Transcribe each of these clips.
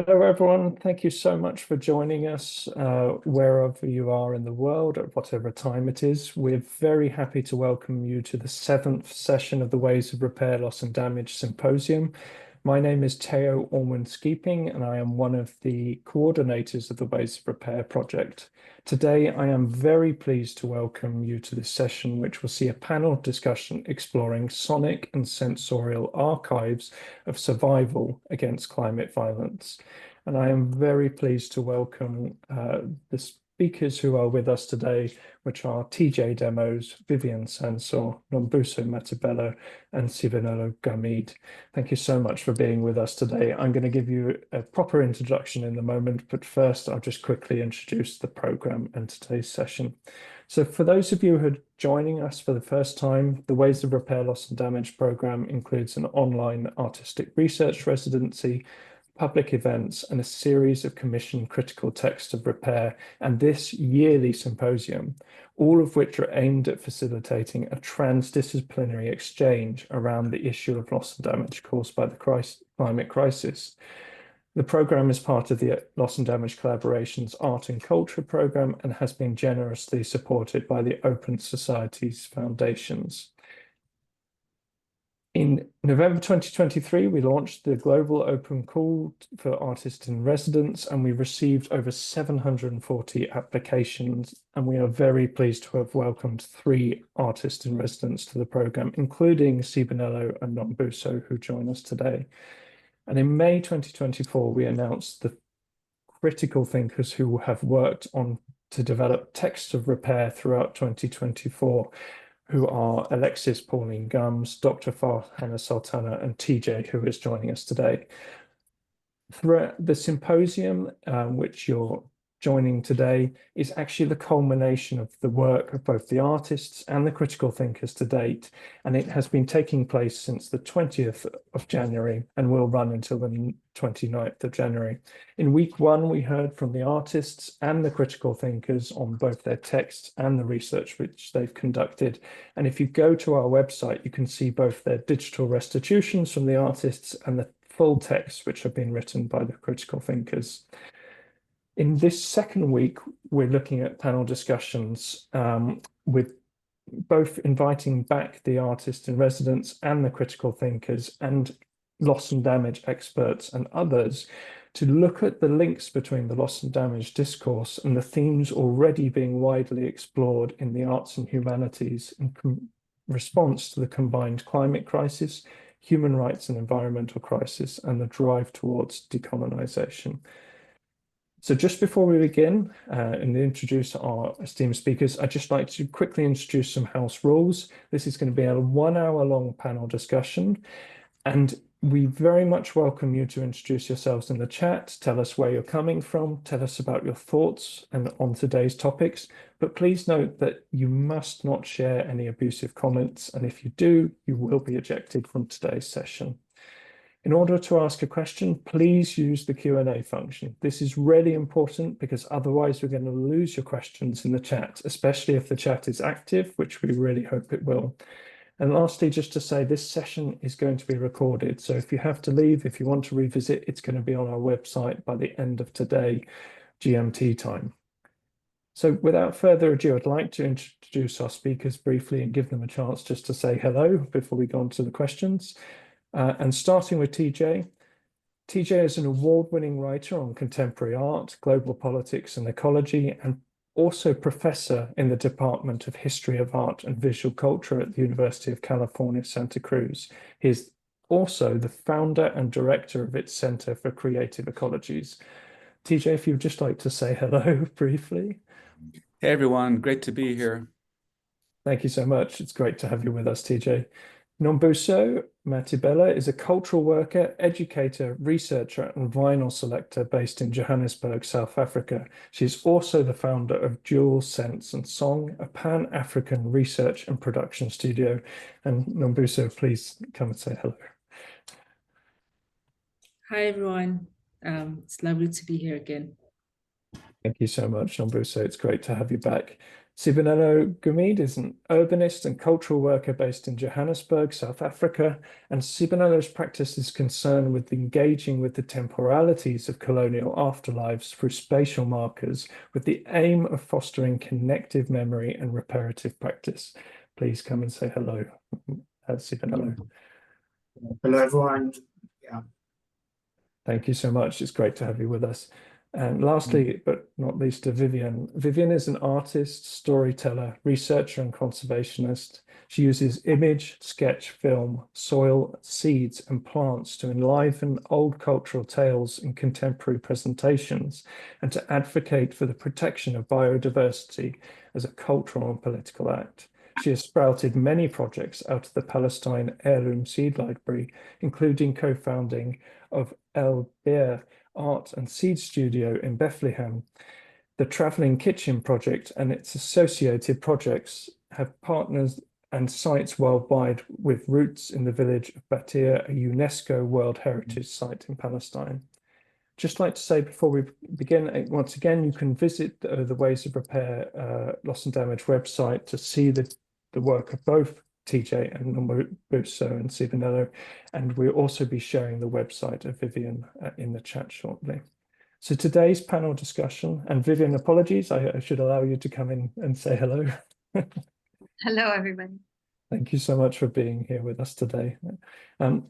Hello, everyone. Thank you so much for joining us, wherever you are in the world, at whatever time it is. We're very happy to welcome you to the seventh session of the Ways of Repair, Loss and Damage Symposium. My name is Theo Ormond-Skeeping, and I am one of the coordinators of the Ways of Repair project. Today, I am very pleased to welcome you to this session, which will see a panel discussion exploring sonic and sensorial archives of survival against climate violence. And I am very pleased to welcome the speakers who are with us today, which are TJ Demos, Vivien Sansour, Nombuso Mathibela, and Sibonelo Gumede. Thank you so much for being with us today. I'm going to give you a proper introduction in a moment, but first I'll just quickly introduce the program and today's session. So for those of you who are joining us for the first time, the Ways of Repair, Loss and Damage program includes an online artistic research residency, public events, and a series of commissioned critical texts of repair, and this yearly symposium, all of which are aimed at facilitating a transdisciplinary exchange around the issue of loss and damage caused by the climate crisis. The program is part of the Loss and Damage Collaboration's Art and Culture program and has been generously supported by the Open Society's foundations. In November 2023, we launched the Global Open Call for Artists in Residence, and we received over 740 applications, and we are very pleased to have welcomed 3 artists in residence to the program, including Sibonelo and Nombuso, who join us today. And in May 2024, we announced the critical thinkers who have worked on to develop texts of repair throughout 2024, who are Alexis Pauline Gums, Dr. Farhana Sultana, and TJ, who is joining us today. Throughout the symposium, which you're joining today, is actually the culmination of the work of both the artists and the critical thinkers to date, and it has been taking place since the 20th of January and will run until the 29th of January. In week 1, we heard from the artists and the critical thinkers on both their texts and the research which they've conducted. And if you go to our website, you can see both their digital restitutions from the artists and the full texts which have been written by the critical thinkers. In this second week, we're looking at panel discussions with both inviting back the artists in residence and the critical thinkers and loss and damage experts and others to look at the links between the loss and damage discourse and the themes already being widely explored in the arts and humanities in response to the combined climate crisis, human rights and environmental crisis, and the drive towards decolonization. So just before we begin and introduce our esteemed speakers, I'd just like to quickly introduce some house rules. This is going to be a 1-hour-long panel discussion, and we very much welcome you to introduce yourselves in the chat, tell us where you're coming from, tell us about your thoughts and on today's topics, but please note that you must not share any abusive comments, and if you do, you will be ejected from today's session. In order to ask a question, please use the Q&A function. This is really important because otherwise we're going to lose your questions in the chat, especially if the chat is active, which we really hope it will. And lastly, just to say, this session is going to be recorded. So if you have to leave, if you want to revisit, it's going to be on our website by the end of today, GMT time. So without further ado, I'd like to introduce our speakers briefly and give them a chance just to say hello before we go on to the questions. And starting with TJ. TJ is an award-winning writer on contemporary art, global politics and ecology, and also professor in the Department of History of Art and Visual Culture at the University of California, Santa Cruz. He is also the founder and director of its Center for Creative Ecologies. TJ, if you'd just like to say hello briefly. Hey, everyone. Great to be here. Thank you so much. It's great to have you with us, TJ. Nombuso Mathibela is a cultural worker, educator, researcher, and vinyl selector based in Johannesburg, South Africa. She is also the founder of Dual Sense and Song, a Pan-African research and production studio. And Nombuso, please come and say hello. Hi, everyone. It's lovely to be here again. Thank you so much, Nombuso. It's great to have you back. Sibonelo Gumede is an urbanist and cultural worker based in Johannesburg, South Africa, and Sibonelo's practice is concerned with engaging with the temporalities of colonial afterlives through spatial markers with the aim of fostering connective memory and reparative practice. Please come and say hello, Sibonelo. Hello, everyone. Yeah. Thank you so much. It's great to have you with us. And lastly, but not least, to Vivien. Vivien is an artist, storyteller, researcher, and conservationist. She uses image, sketch, film, soil, seeds, and plants to enliven old cultural tales in contemporary presentations and to advocate for the protection of biodiversity as a cultural and political act. She has sprouted many projects out of the Palestine Heirloom Seed Library, including co-founding of El Beer Art and Seed Studio in Bethlehem. The Traveling Kitchen Project and its associated projects have partners and sites worldwide with roots in the village of Batir, a UNESCO World Heritage Site in Palestine. Just like to say before we begin, once again, you can visit the Ways of Repair Loss and Damage website to see the work of both TJ and Nombuso and Sibonelo, and we'll also be sharing the website of Vivien in the chat shortly. So today's panel discussion, and Vivien, apologies, I should allow you to come in and say hello. Hello, everybody. Thank you so much for being here with us today.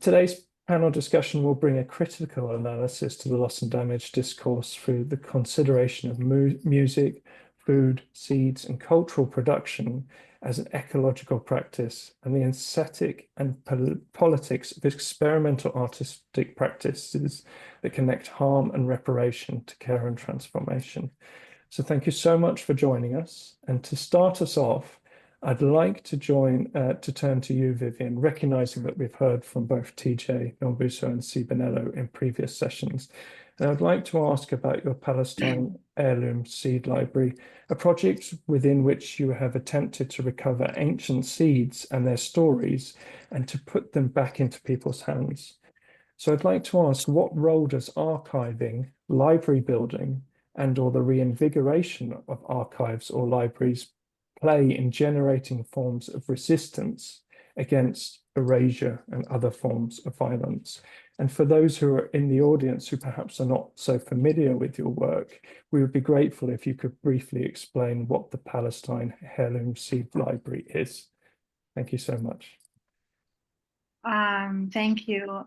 Today's panel discussion will bring a critical analysis to the loss and damage discourse through the consideration of music, food, seeds, and cultural production as an ecological practice and the aesthetic and politics of experimental artistic practices that connect harm and reparation to care and transformation. So thank you so much for joining us. And to start us off, I'd like to turn to you, Vivien, recognizing that we've heard from both TJ, Nombuso, and Sibonelo in previous sessions. And I'd like to ask about your Palestine Heirloom Seed Library, a project within which you have attempted to recover ancient seeds and their stories and to put them back into people's hands. So I'd like to ask, what role does archiving, library building, and/or the reinvigoration of archives or libraries play in generating forms of resistance against erasure and other forms of violence? And for those who are in the audience who perhaps are not so familiar with your work, we would be grateful if you could briefly explain what the Palestine Heirloom Seed Library is. Thank you so much. Thank you.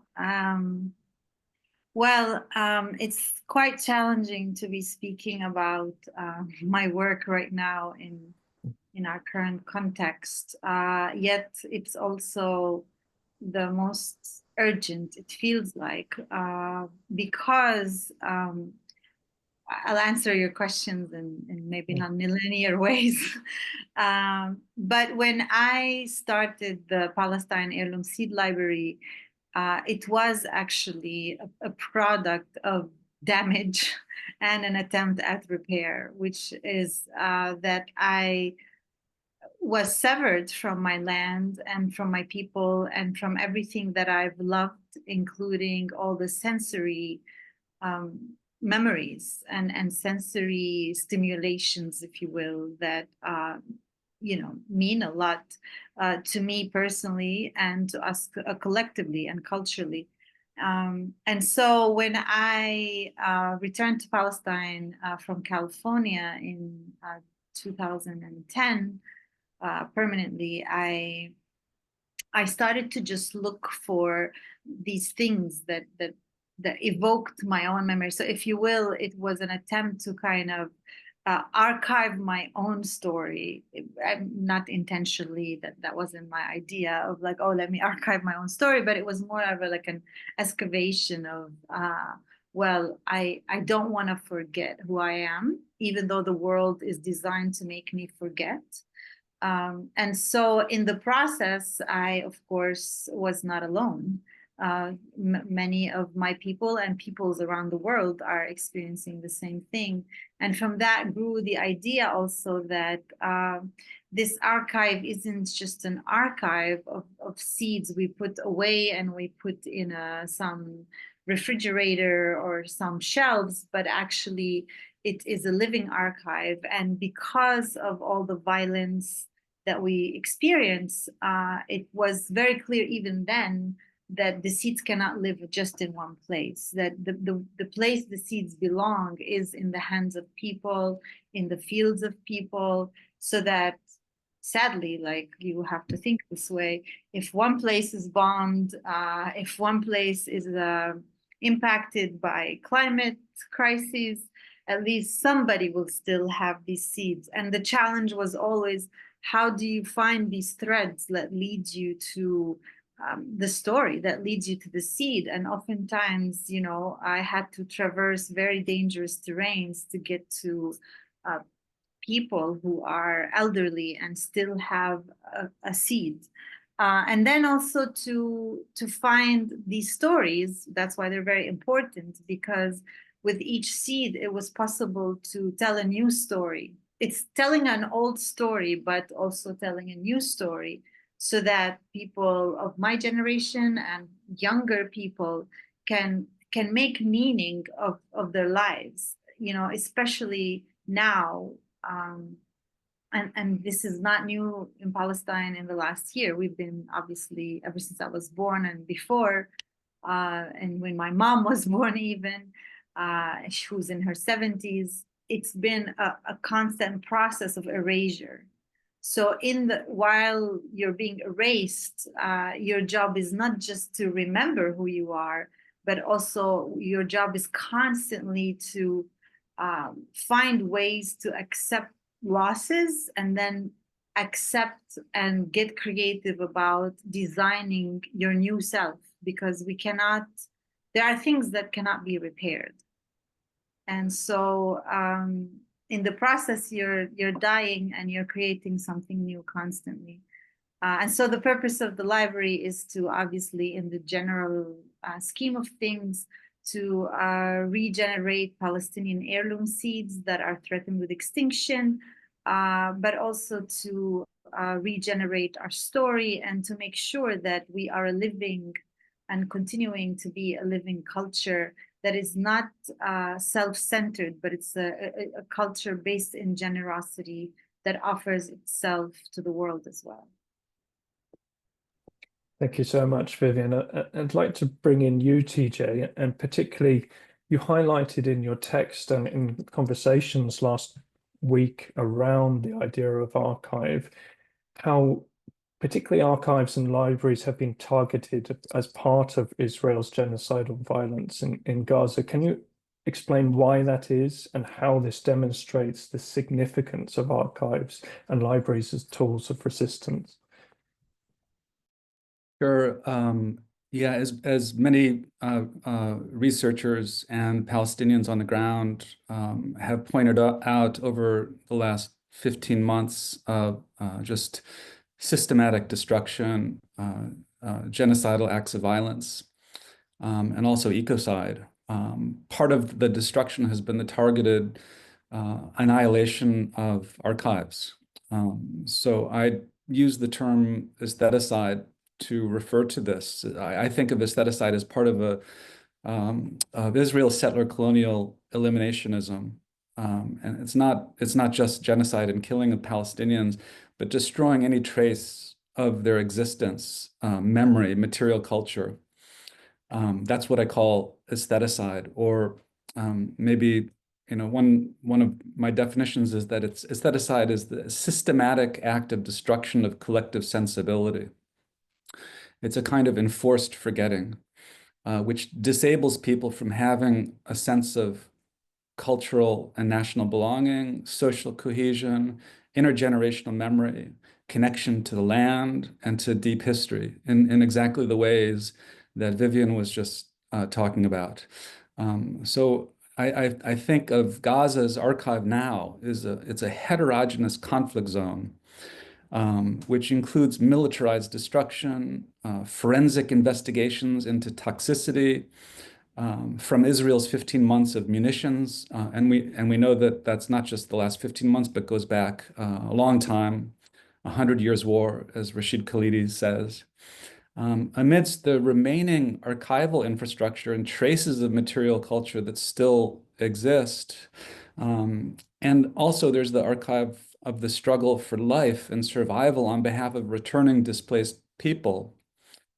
It's quite challenging to be speaking about my work right now in our current context, yet it's also the most urgent, it feels like, because I'll answer your questions in maybe non-linear ways. But when I started the Palestine Heirloom Seed Library, it was actually a product of damage and an attempt at repair, which is that I was severed from my land and from my people and from everything that I've loved, including all the sensory memories and sensory stimulations, if you will, that mean a lot to me personally and to us collectively and culturally. And so when I returned to Palestine from California in 2010, permanently, I started to just look for these things that evoked my own memory. So if you will, it was an attempt to kind of archive my own story. Not intentionally, that wasn't my idea of like, oh, let me archive my own story, but it was more of like an excavation of, well, I don't want to forget who I am, even though the world is designed to make me forget. And so in the process, I, of course, was not alone. Many of my people and peoples around the world are experiencing the same thing. And from that grew the idea also that this archive isn't just an archive of seeds we put away and we put in some refrigerator or some shelves, but actually it is a living archive. And because of all the violence that we experience, it was very clear even then that the seeds cannot live just in one place, that the place the seeds belong is in the hands of people, in the fields of people, so that sadly, like, you have to think this way, if one place is bombed, if one place is impacted by climate crises, at least somebody will still have these seeds. And the challenge was always, how do you find these threads that lead you to the story, that leads you to the seed? And oftentimes, you know, I had to traverse very dangerous terrains to get to people who are elderly and still have a seed. And then also to find these stories. That's why they're very important, because with each seed, it was possible to tell a new story. It's telling an old story, but also telling a new story, so that people of my generation and younger people can make meaning of their lives, you know, especially now. And this is not new in Palestine in the last year. We've been, obviously, ever since I was born and before, and when my mom was born even, she was in her 70s, it's been a constant process of erasure. So while you're being erased, your job is not just to remember who you are, but also your job is constantly to find ways to accept losses, and then accept and get creative about designing your new self, because there are things that cannot be repaired. And so in the process, you're dying and you're creating something new constantly. And so the purpose of the library is to, obviously, in the general scheme of things, to regenerate Palestinian heirloom seeds that are threatened with extinction, but also to regenerate our story and to make sure that we are a living and continuing to be a living culture that is not self-centered, but it's a culture based in generosity that offers itself to the world as well. Thank you so much, Vivien. I'd like to bring in you, TJ, and particularly you highlighted in your text and in conversations last week around the idea of archive, how particularly archives and libraries have been targeted as part of Israel's genocidal violence in Gaza. Can you explain why that is and how this demonstrates the significance of archives and libraries as tools of resistance? Sure. Yeah, as many researchers and Palestinians on the ground have pointed out over the last 15 months of just systematic destruction, genocidal acts of violence, and also ecocide. Part of the destruction has been the targeted annihilation of archives. So I use the term aestheticide to refer to this. I think of aestheticide as part of Israel's settler colonial eliminationism. And it's not just genocide and killing of Palestinians, but destroying any trace of their existence, memory, material culture. That's what I call aestheticide, or maybe, you know, one of my definitions is that aestheticide is the systematic act of destruction of collective sensibility. It's a kind of enforced forgetting, which disables people from having a sense of cultural and national belonging, social cohesion, intergenerational memory, connection to the land and to deep history in exactly the ways that Vivien was just talking about. So I think of Gaza's archive now it's a heterogeneous conflict zone, which includes militarized destruction, forensic investigations into toxicity from Israel's 15 months of munitions. And we know that that's not just the last 15 months, but goes back a long time, 100 years war, as Rashid Khalidi says. Amidst the remaining archival infrastructure and traces of material culture that still exist, And also there's the archive of the struggle for life and survival on behalf of returning displaced people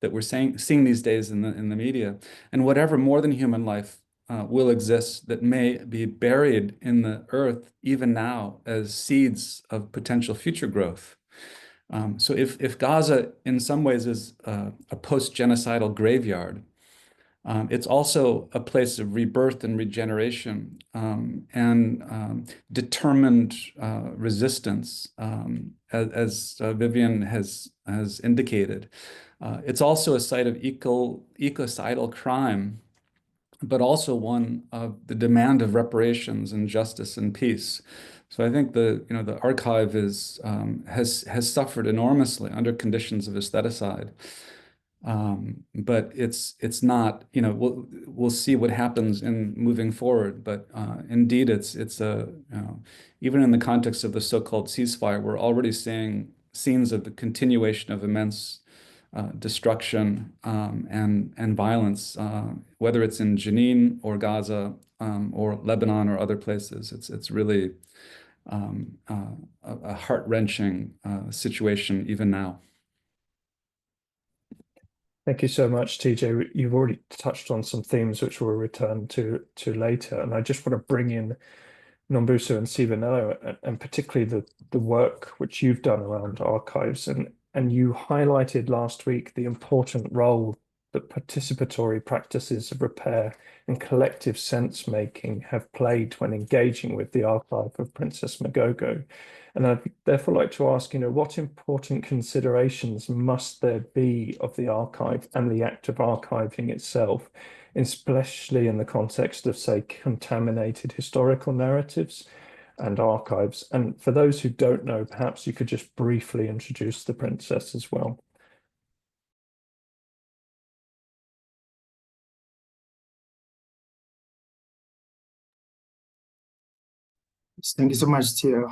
that we're seeing these days in the media, and whatever more than human life will exist that may be buried in the earth even now as seeds of potential future growth. So if Gaza in some ways is a post-genocidal graveyard, it's also a place of rebirth and regeneration and determined resistance, as Vivien has indicated. It's also a site of ecocidal crime, but also one of the demand of reparations and justice and peace. So I think the archive has suffered enormously under conditions of aestheticide. But it's not, we'll see what happens in moving forward. But indeed, it's even in the context of the so-called ceasefire, we're already seeing scenes of the continuation of immense destruction and violence, whether it's in Jenin or Gaza or Lebanon or other places. It's really a heart-wrenching situation even now. Thank you so much, TJ. You've already touched on some themes which we'll return to later, and I just want to bring in Nombuso and Sibonelo, and particularly the work which you've done around archives, and you highlighted last week the important role that participatory practices of repair and collective sense making have played when engaging with the archive of Princess Magogo. And I'd therefore like to ask, what important considerations must there be of the archive and the act of archiving itself, especially in the context of, say, contaminated historical narratives and archives? And for those who don't know, perhaps you could just briefly introduce the princess as well. Thank you so much, Theo.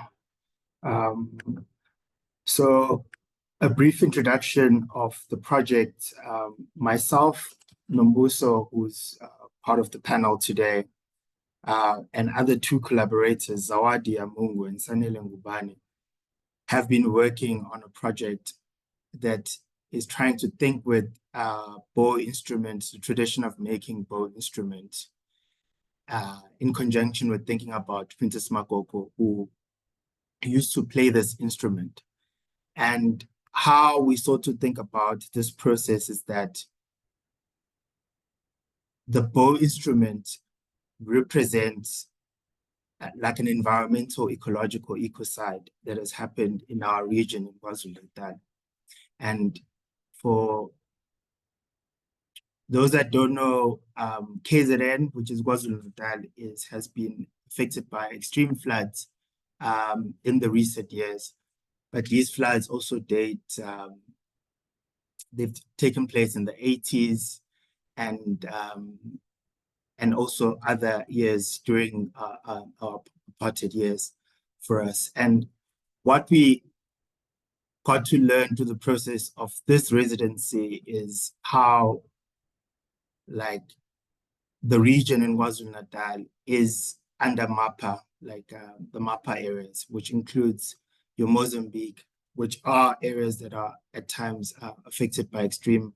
So a brief introduction of the project. Myself, Nombuso, who's part of the panel today, and other two collaborators, Zawadi Amungu and Sensorial Ngubane, have been working on a project that is trying to think with bow instruments, the tradition of making bow instruments, in conjunction with thinking about Princess Magogo, who used to play this instrument. And how we sort of think about this process is that the bow instrument represents like an environmental, ecological ecocide that has happened in our region in KwaZulu-Natal. And for those that don't know, KZN, which is KwaZulu-Natal, has been affected by extreme floods in the recent years. But these floods also date, they've taken place in the 80s and also other years during our apartheid years for us. And what we got to learn through the process of this residency is how, like, the region in KwaZulu-Natal is under MAPA, like the MAPA areas, which includes your Mozambique, which are areas that are at times affected by extreme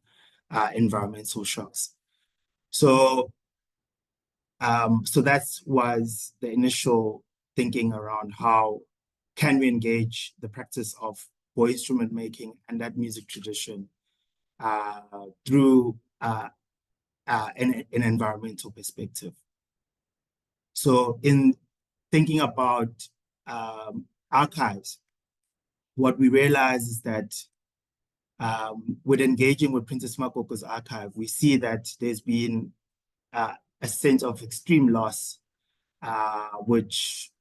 environmental shocks. So that was the initial thinking around how can we engage the practice of bow instrument making and that music tradition through an environmental perspective. So in thinking about archives, what we realize is that with engaging with Princess Magogo's archive, we see that there's been a sense of extreme loss, which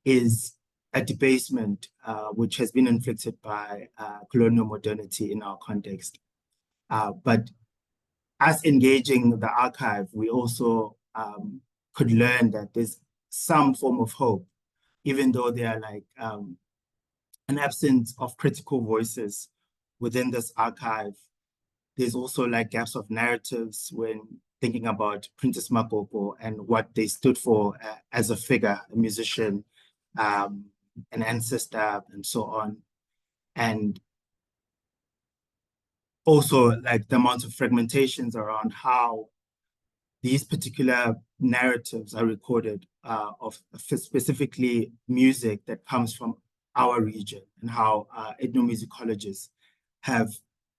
is a debasement which has been inflicted by colonial modernity in our context. But as engaging the archive, we also could learn that there's some form of hope, even though there are like an absence of critical voices within this archive. There's also like gaps of narratives when thinking about Princess Makoko and what they stood for as a figure, a musician, an ancestor, and so on. And also like the amount of fragmentations around how these particular narratives are recorded of specifically music that comes from our region, and how ethnomusicologists have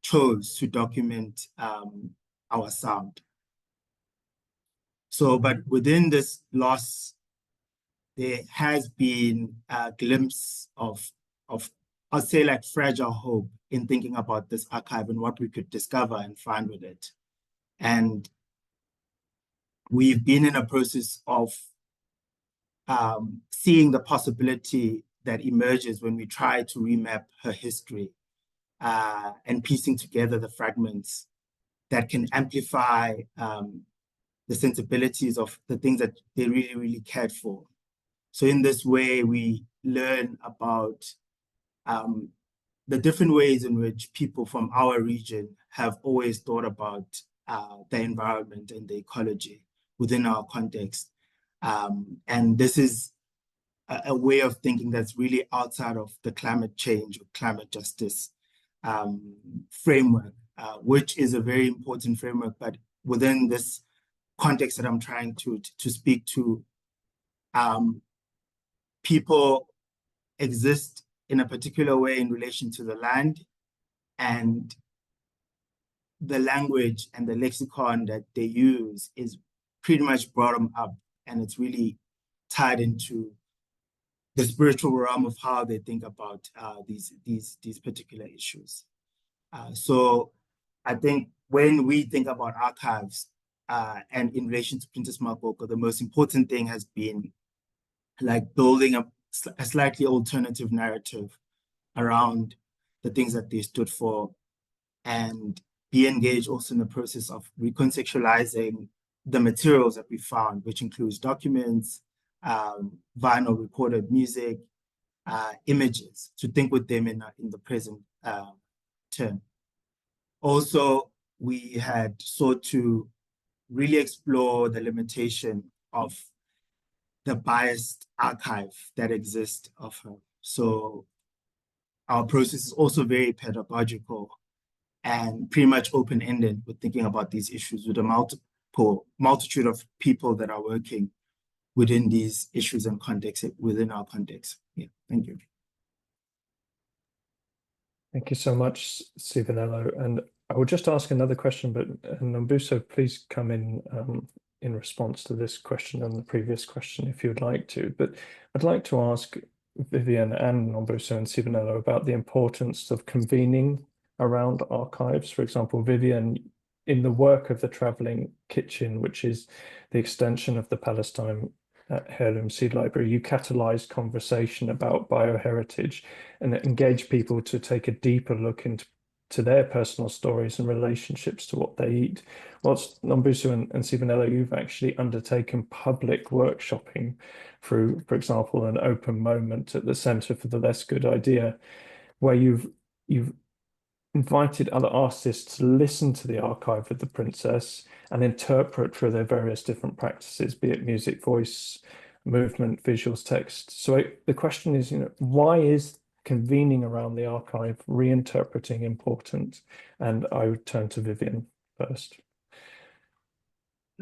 chose to document our sound. So, but within this loss, there has been a glimpse of I'll say like fragile hope in thinking about this archive and what we could discover and find with it. And we've been in a process of seeing the possibility that emerges when we try to remap her history and piecing together the fragments that can amplify the sensibilities of the things that they really, really cared for. So in this way, we learn about the different ways in which people from our region have always thought about the environment and the ecology within our context. And this is a way of thinking that's really outside of the climate change or climate justice framework, which is a very important framework. But within this context that I'm trying to speak to, people exist in a particular way in relation to the land, and the language and the lexicon that they use is pretty much bottom up, and it's really tied into the spiritual realm of how they think about these particular issues. So I think when we think about archives and in relation to Princess Makoko, the most important thing has been like building a slightly alternative narrative around the things that they stood for, and be engaged also in the process of recontextualizing the materials that we found, which includes documents, vinyl recorded music, images, to think with them in the present term. Also, we had sought to really explore the limitation of the biased archive that exists of her. So our process is also very pedagogical and pretty much open-ended with thinking about these issues with a multitude of people that are working within these issues and contexts within our context. Yeah, thank you. Thank you so much, Sibonelo. And I will just ask another question, but Nombuso, please come in response to this question and the previous question if you would like to. But I'd like to ask Vivien and Nombuso and Sibonelo about the importance of convening around archives. For example, Vivien, in the work of the Travelling Kitchen, which is the extension of the Palestine Heirloom Seed Library, you catalyzed conversation about bioheritage and engaged people to take a deeper look into their personal stories and relationships to what they eat. Whilst Nombuso and Sibonelo, you've actually undertaken public workshopping through, for example, an open moment at the Centre for the Less Good Idea, where you've invited other artists to listen to the archive of the princess and interpret through their various different practices, be it music, voice, movement, visuals, text. So the question is, why is convening around the archive, reinterpreting important? And I would turn to Vivien first.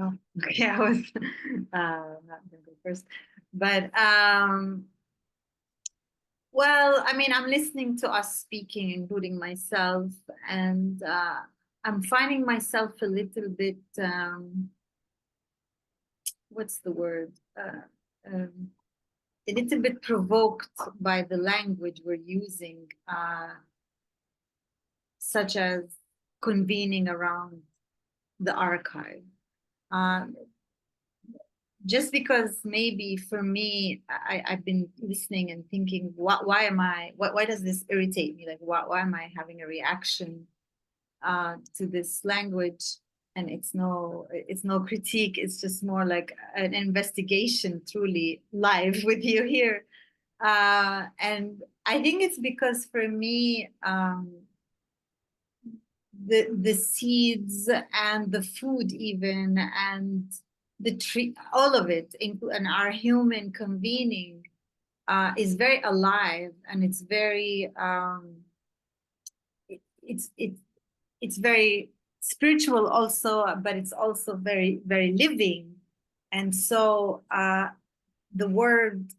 Oh, okay, I was not gonna go first, but well, I mean, I'm listening to us speaking, including myself, and I'm finding myself a little bit, what's the word? A little bit provoked by the language we're using, such as convening around the archive. Just because maybe for me, I've been listening and thinking, why does this irritate me? Like, why am I having a reaction to this language? And it's no critique. It's just more like an investigation, truly live with you here. And I think it's because for me, the seeds and the food even, and the tree, all of it, and our human convening is very alive, and it's very it's very spiritual also, but it's also very, very living. And so the word,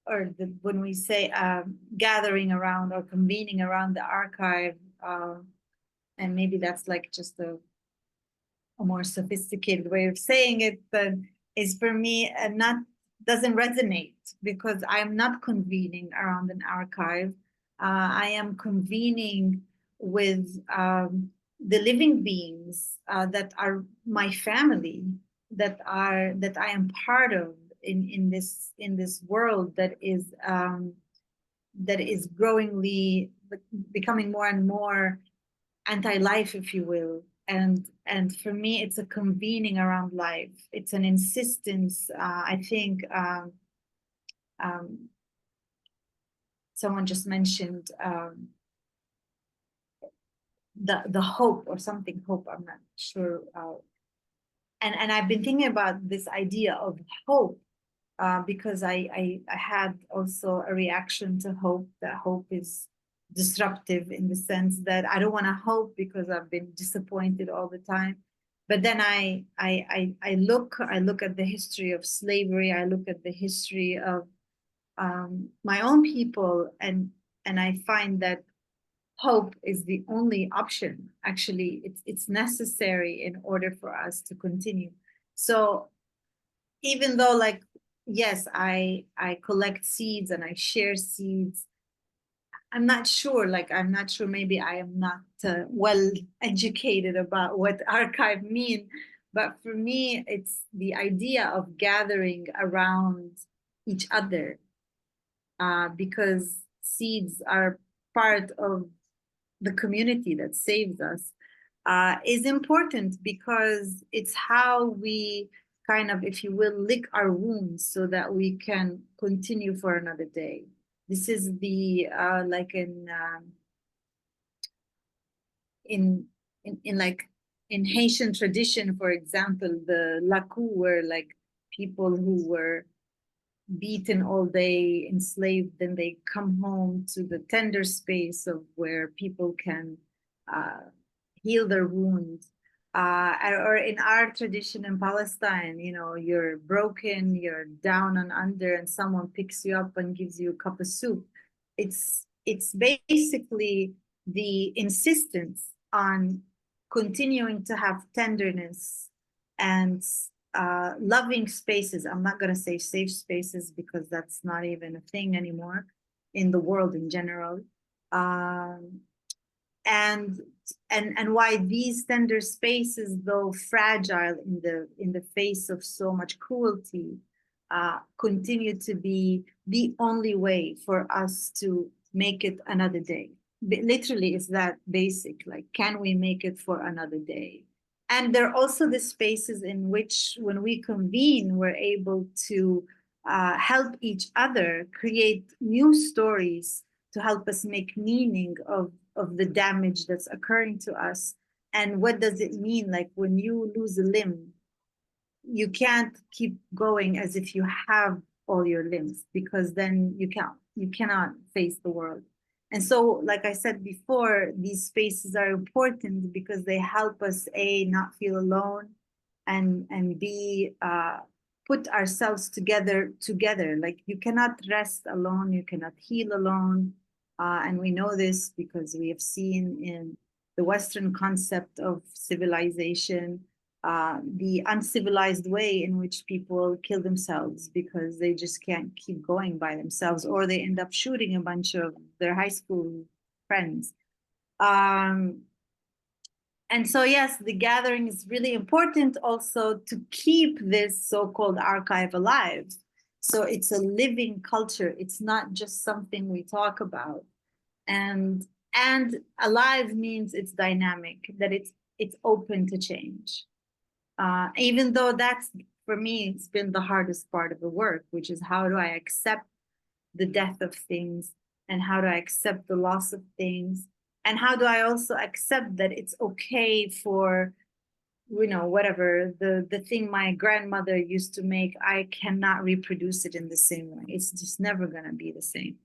or when we say gathering around or convening around the archive, and maybe that's like just a more sophisticated way of saying it, but is for me doesn't resonate, because I'm not convening around an archive. I am convening with the living beings that are my family, that I am part of in this world that is growingly becoming more and more anti-life, if you will. And for me, it's a convening around life. It's an insistence. I think someone just mentioned the hope or something. Hope. I'm not sure. And I've been thinking about this idea of hope because I had also a reaction to hope. That hope is disruptive in the sense that I don't want to hope because I've been disappointed all the time. But then I look at the history of slavery. I look at the history of my own people, and I find that hope is the only option. Actually, it's necessary in order for us to continue. So even though, like, yes, I collect seeds and I share seeds, I'm not sure, maybe I am not well educated about what archive mean, but for me, it's the idea of gathering around each other, because seeds are part of the community that saves us, is important, because it's how we kind of, if you will, lick our wounds so that we can continue for another day. This is the like in Haitian tradition, for example, the laku were like people who were beaten all day, enslaved, then they come home to the tender space of where people can heal their wounds. Or in our tradition in Palestine, you know, you're broken, you're down and under, and someone picks you up and gives you a cup of soup. It's basically the insistence on continuing to have tenderness and loving spaces. I'm not going to say safe spaces because that's not even a thing anymore in the world in general. And why these tender spaces, though fragile in the face of so much cruelty, continue to be the only way for us to make it another day. Literally, it's that basic. Like, can we make it for another day? And there are also the spaces in which, when we convene, we're able to help each other create new stories to help us make meaning of the damage that's occurring to us. And what does it mean? Like, when you lose a limb, you can't keep going as if you have all your limbs, because then you cannot face the world. And so, like I said before, these spaces are important because they help us, A, not feel alone, and B, put ourselves together. Like, you cannot rest alone, you cannot heal alone. And we know this because we have seen in the Western concept of civilization, the uncivilized way in which people kill themselves because they just can't keep going by themselves, or they end up shooting a bunch of their high school friends. And so, yes, the gathering is really important also to keep this so-called archive alive. So it's a living culture. It's not just something we talk about. And alive means it's dynamic, that it's open to change. Even though that's, for me, it's been the hardest part of the work, which is how do I accept the death of things, and how do I accept the loss of things, And how do I also accept that it's okay for, you know, whatever the thing my grandmother used to make, I cannot reproduce it in the same way. It's just never gonna be the same.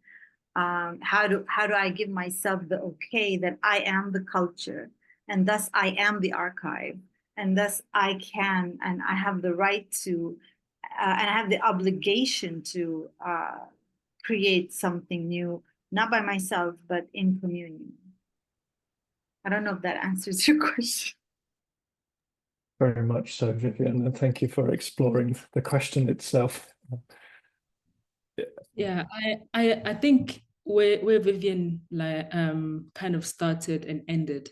How do I give myself the okay that I am the culture, and thus I am the archive, and thus I can and I have the right to, and I have the obligation to create something new, not by myself, but in communion. I don't know if that answers your question. Very much so, Vivien, and thank you for exploring the question itself. Yeah, I think where Vivien kind of started and ended,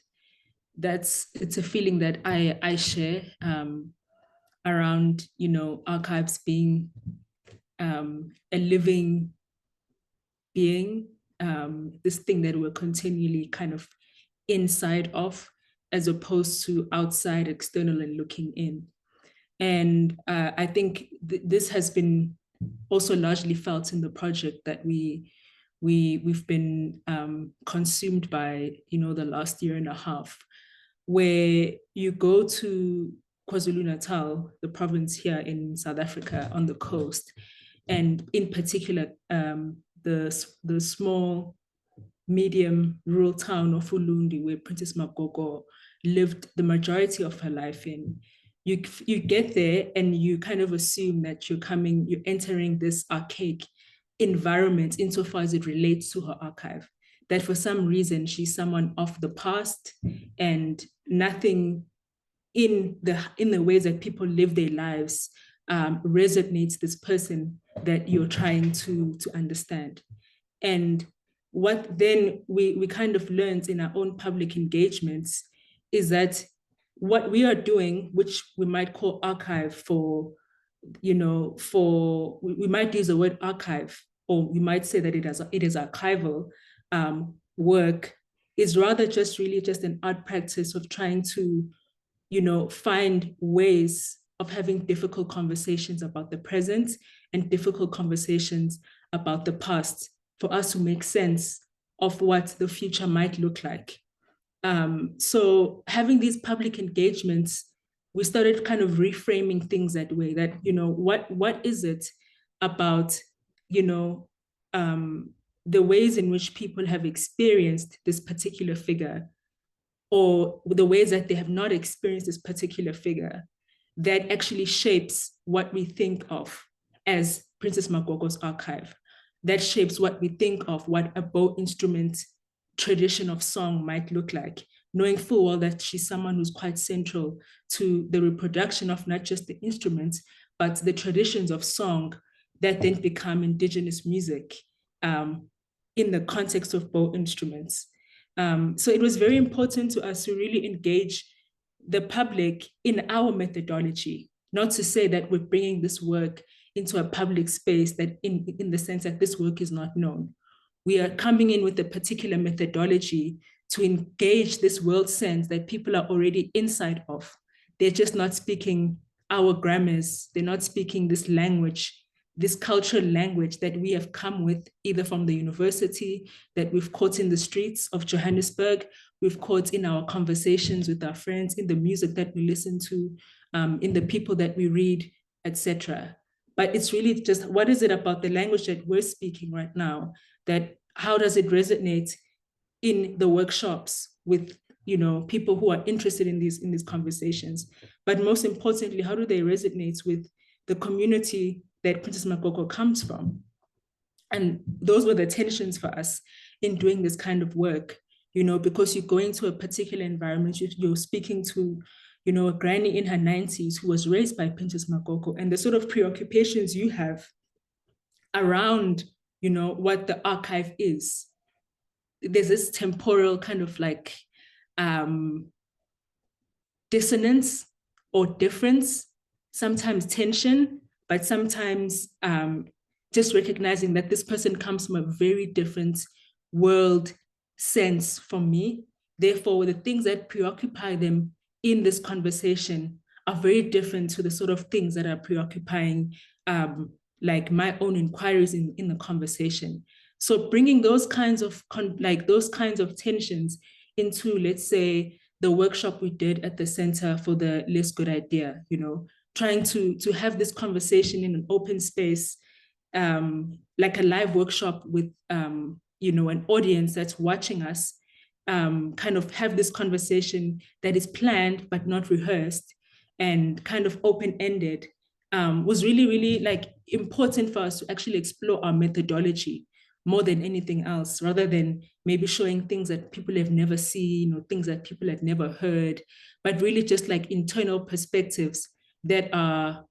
it's a feeling that I share around, you know, archives being a living being, this thing that we're continually kind of inside of, as opposed to outside, external, and looking in. And I think this has been also largely felt in the project that we've been consumed by, you know, the last year and a half, where you go to KwaZulu-Natal, the province here in South Africa on the coast, and in particular, the small, medium rural town of Ulundi, where Princess Makoko lived the majority of her life in. You get there and you kind of assume that you're entering this archaic environment insofar as it relates to her archive, that for some reason she's someone of the past, and nothing in the ways that people live their lives resonates this person that you're trying to understand. And what then we kind of learned in our own public engagements is that what we are doing, which we might call archive for, you know, we might use the word archive, or we might say that it is archival work, is rather just really just an art practice of trying to, you know, find ways of having difficult conversations about the present and difficult conversations about the past, for us to make sense of what the future might look like. So having these public engagements, we started kind of reframing things that way, that, you know, what is it about, you know, the ways in which people have experienced this particular figure, or the ways that they have not experienced this particular figure, that actually shapes what we think of as Princess Magogo's archive, that shapes what we think of what a bow instrument tradition of song might look like, knowing full well that she's someone who's quite central to the reproduction of not just the instruments, but the traditions of song that then become indigenous music in the context of bow instruments. So it was very important to us to really engage the public in our methodology, not to say that we're bringing this work into a public space, that in the sense that this work is not known. We are coming in with a particular methodology to engage this world sense that people are already inside of. They're just not speaking our grammars. They're not speaking this language, this cultural language that we have come with either from the university, that we've caught in the streets of Johannesburg, we've caught in our conversations with our friends, in the music that we listen to, in the people that we read, etc. But it's really just, what is it about the language that we're speaking right now, that how does it resonate in the workshops with, you know, people who are interested in these conversations? But most importantly, how do they resonate with the community that Princess Makoko comes from? And those were the tensions for us in doing this kind of work, you know, because you go into a particular environment, you're speaking to, you know, a granny in her 90s who was raised by Princess Makoko, and the sort of preoccupations you have around, you know, what the archive is. There's this temporal kind of like dissonance or difference, sometimes tension, but sometimes just recognizing that this person comes from a very different world sense from me. Therefore, the things that preoccupy them in this conversation are very different to the sort of things that are preoccupying like my own inquiries in the conversation. So bringing those kinds of tensions into, let's say, the workshop we did at the Center for the Less Good Idea, trying to have this conversation in an open space, like a live workshop with, an audience that's watching us, kind of have this conversation that is planned but not rehearsed and kind of open-ended, was really, really like important for us to actually explore our methodology more than anything else, rather than maybe showing things that people have never seen or things that people have never heard, but really just like internal perspectives that are,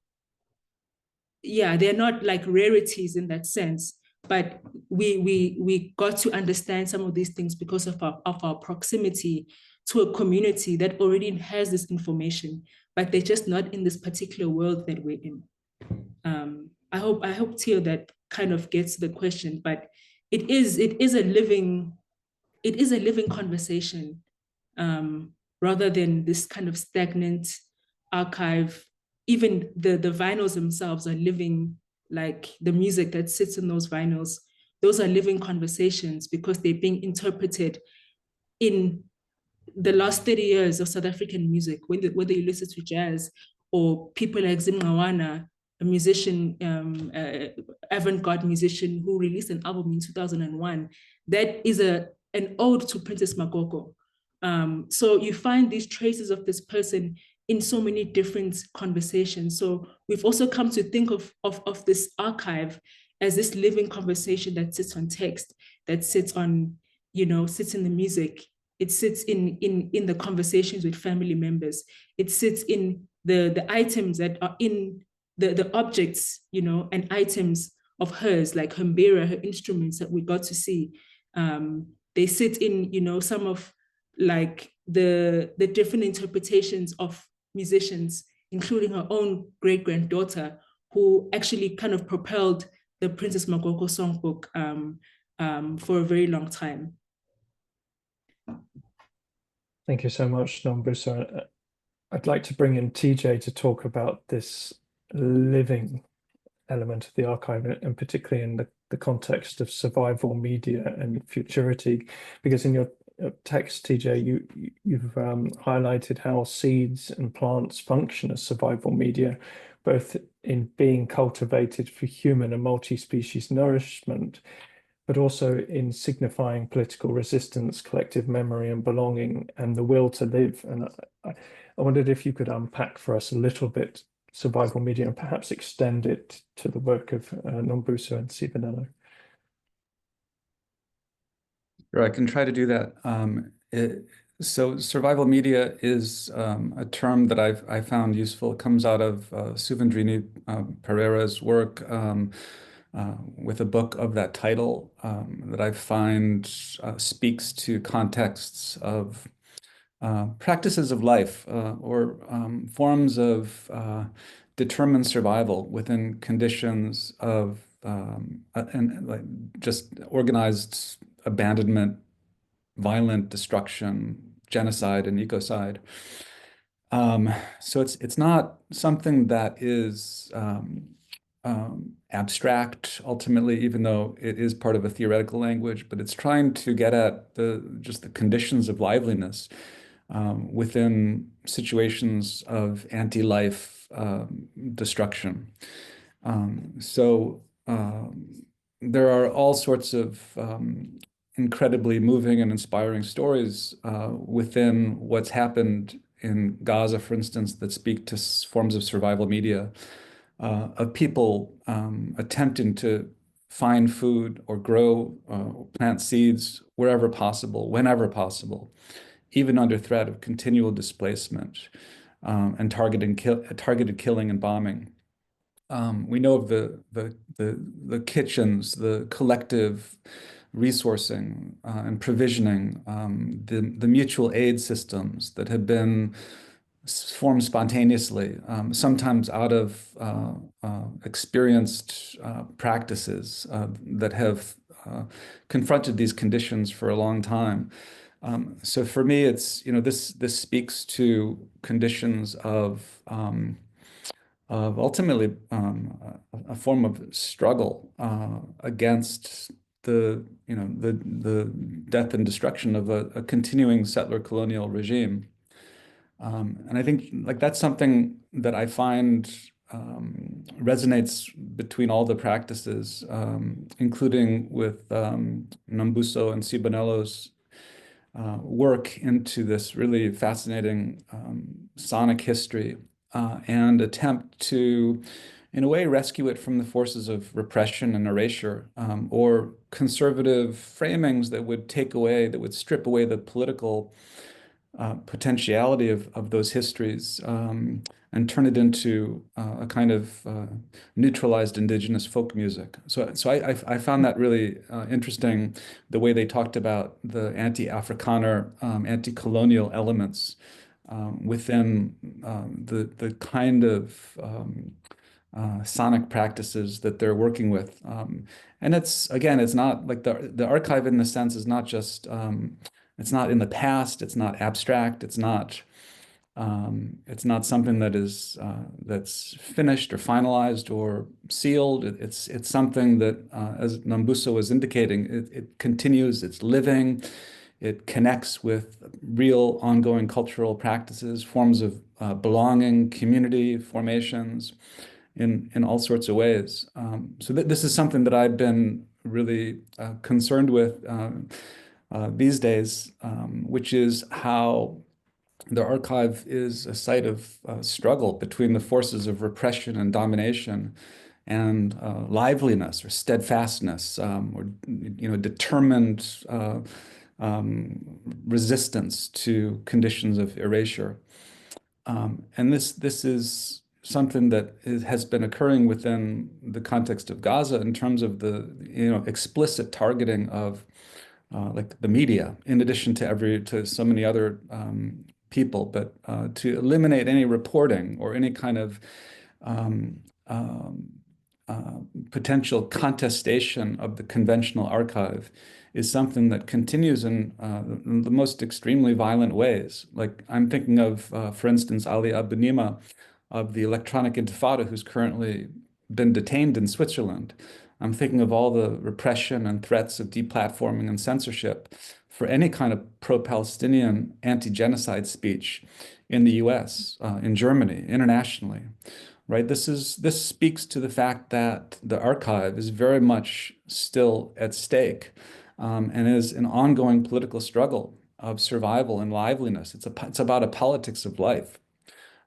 they're not like rarities in that sense, but we got to understand some of these things because of our proximity to a community that already has this information, but they're just not in this particular world that we're in. I hope Theo that kind of gets the question, but it is a living conversation, rather than this kind of stagnant archive. Even the vinyls themselves are living, like the music that sits in those vinyls, those are living conversations because they're being interpreted in the last 30 years of South African music, whether you listen to jazz or people like Zimrawana, a musician, avant-garde musician who released an album in 2001, that is an ode to Princess Makoko. So you find these traces of this person in so many different conversations. So we've also come to think of this archive as this living conversation that sits on text, that sits on, sits in the music. It sits in the conversations with family members. It sits in the items that are in the objects, and items of hers, like her mbira, her instruments that we got to see. They sit in, some of like the different interpretations of musicians, including her own great-granddaughter, who actually kind of propelled the Princess Makoko songbook for a very long time. Thank you so much, Nombuso. I'd like to bring in TJ to talk about this living element of the archive, and particularly in the context of survival media and futurity, because in your text, TJ, you've highlighted how seeds and plants function as survival media, both in being cultivated for human and multi-species nourishment, but also in signifying political resistance, collective memory and belonging, and the will to live. And I wondered if you could unpack for us a little bit survival media and perhaps extend it to the work of Nombuso and Sibonelo. Sure, I can try to do that. So survival media is a term that I found useful. It comes out of Suvendrini Pereira's work with a book of that title that I find speaks to contexts of practices of life or forms of determined survival within conditions of and like just organized abandonment, violent destruction, genocide, and ecocide. So it's not something that is abstract ultimately, even though it is part of a theoretical language, but it's trying to get at just the conditions of liveliness within situations of anti-life destruction. So there are all sorts of incredibly moving and inspiring stories within what's happened in Gaza, for instance, that speak to forms of survival media, of people attempting to find food or grow, plant seeds wherever possible, whenever possible, even under threat of continual displacement and targeted killing and bombing. We know of the kitchens, the collective resourcing and provisioning, the mutual aid systems that have been formed spontaneously, sometimes out of experienced practices that have confronted these conditions for a long time. So for me, it's, this speaks to conditions of ultimately a form of struggle against the death and destruction of a continuing settler colonial regime. And I think like that's something that I find resonates between all the practices, including with Nombuso and Sibonelo's work into this really fascinating sonic history and attempt to, in a way, rescue it from the forces of repression and erasure, or conservative framings that would strip away the political potentiality of those histories, and turn it into a kind of neutralized indigenous folk music. So I found that really interesting, the way they talked about the anti-Afrikaner, anti-colonial elements within the kind of sonic practices that they're working with. And it's not like the archive in the sense is not just it's not in the past, it's not abstract, it's not something that is that's finished or finalized or sealed. It's something that, as Nombuso was indicating, it continues, it's living, it connects with real ongoing cultural practices, forms of belonging, community formations in all sorts of ways. So this is something that I've been really concerned with these days, which is how the archive is a site of struggle between the forces of repression and domination, and liveliness or steadfastness, or determined resistance to conditions of erasure. And this is something that has been occurring within the context of Gaza in terms of the explicit targeting of like the media, in addition to so many other people, but to eliminate any reporting or any kind of potential contestation of the conventional archive is something that continues in the most extremely violent ways. Like I'm thinking of, for instance, Ali Abunimah of the Electronic Intifada, who's currently been detained in Switzerland. I'm thinking of all the repression and threats of deplatforming and censorship for any kind of pro-Palestinian anti-genocide speech in the US, in Germany, internationally, right? This speaks to the fact that the archive is very much still at stake, and is an ongoing political struggle of survival and liveliness. It's about a politics of life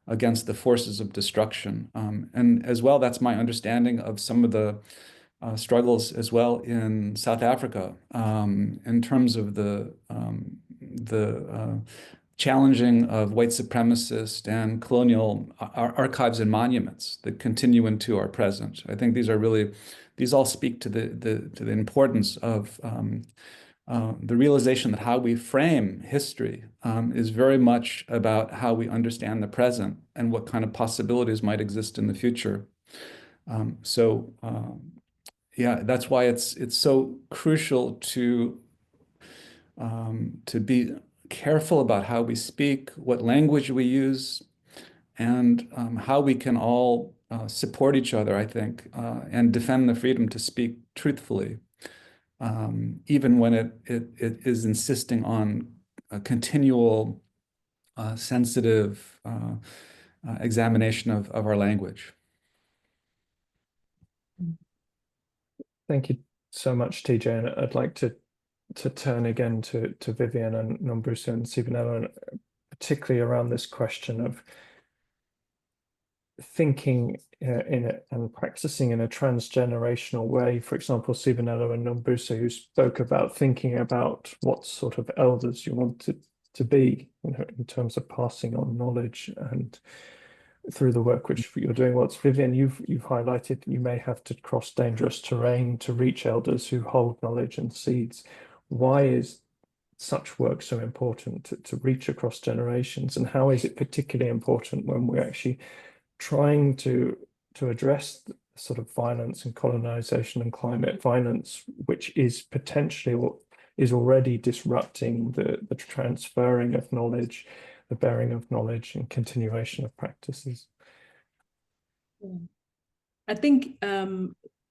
against the forces of destruction. And as well, that's my understanding of some of the struggles as well in South Africa, in terms of the challenging of white supremacist and colonial archives and monuments that continue into our present. I think these all speak to the importance of the realization that how we frame history is very much about how we understand the present and what kind of possibilities might exist in the future. Yeah, that's why it's so crucial to be careful about how we speak, what language we use, and how we can all support each other, I think, and defend the freedom to speak truthfully, even when it is insisting on a continual, sensitive examination of our language. Thank you so much, TJ. And I'd like to turn again to Vivien and Nombuso and Sibonelo, and particularly around this question of thinking and practicing in a transgenerational way. For example, Sibonelo and Nombuso, who spoke about thinking about what sort of elders you want to be, in terms of passing on knowledge and through the work which you're doing. Well, Vivien, you've highlighted you may have to cross dangerous terrain to reach elders who hold knowledge and seeds. Why is such work so important to reach across generations, and how is it particularly important when we're actually trying to address the sort of violence and colonization and climate violence, which is potentially or is already disrupting the transferring of knowledge, the bearing of knowledge, and continuation of practices? I think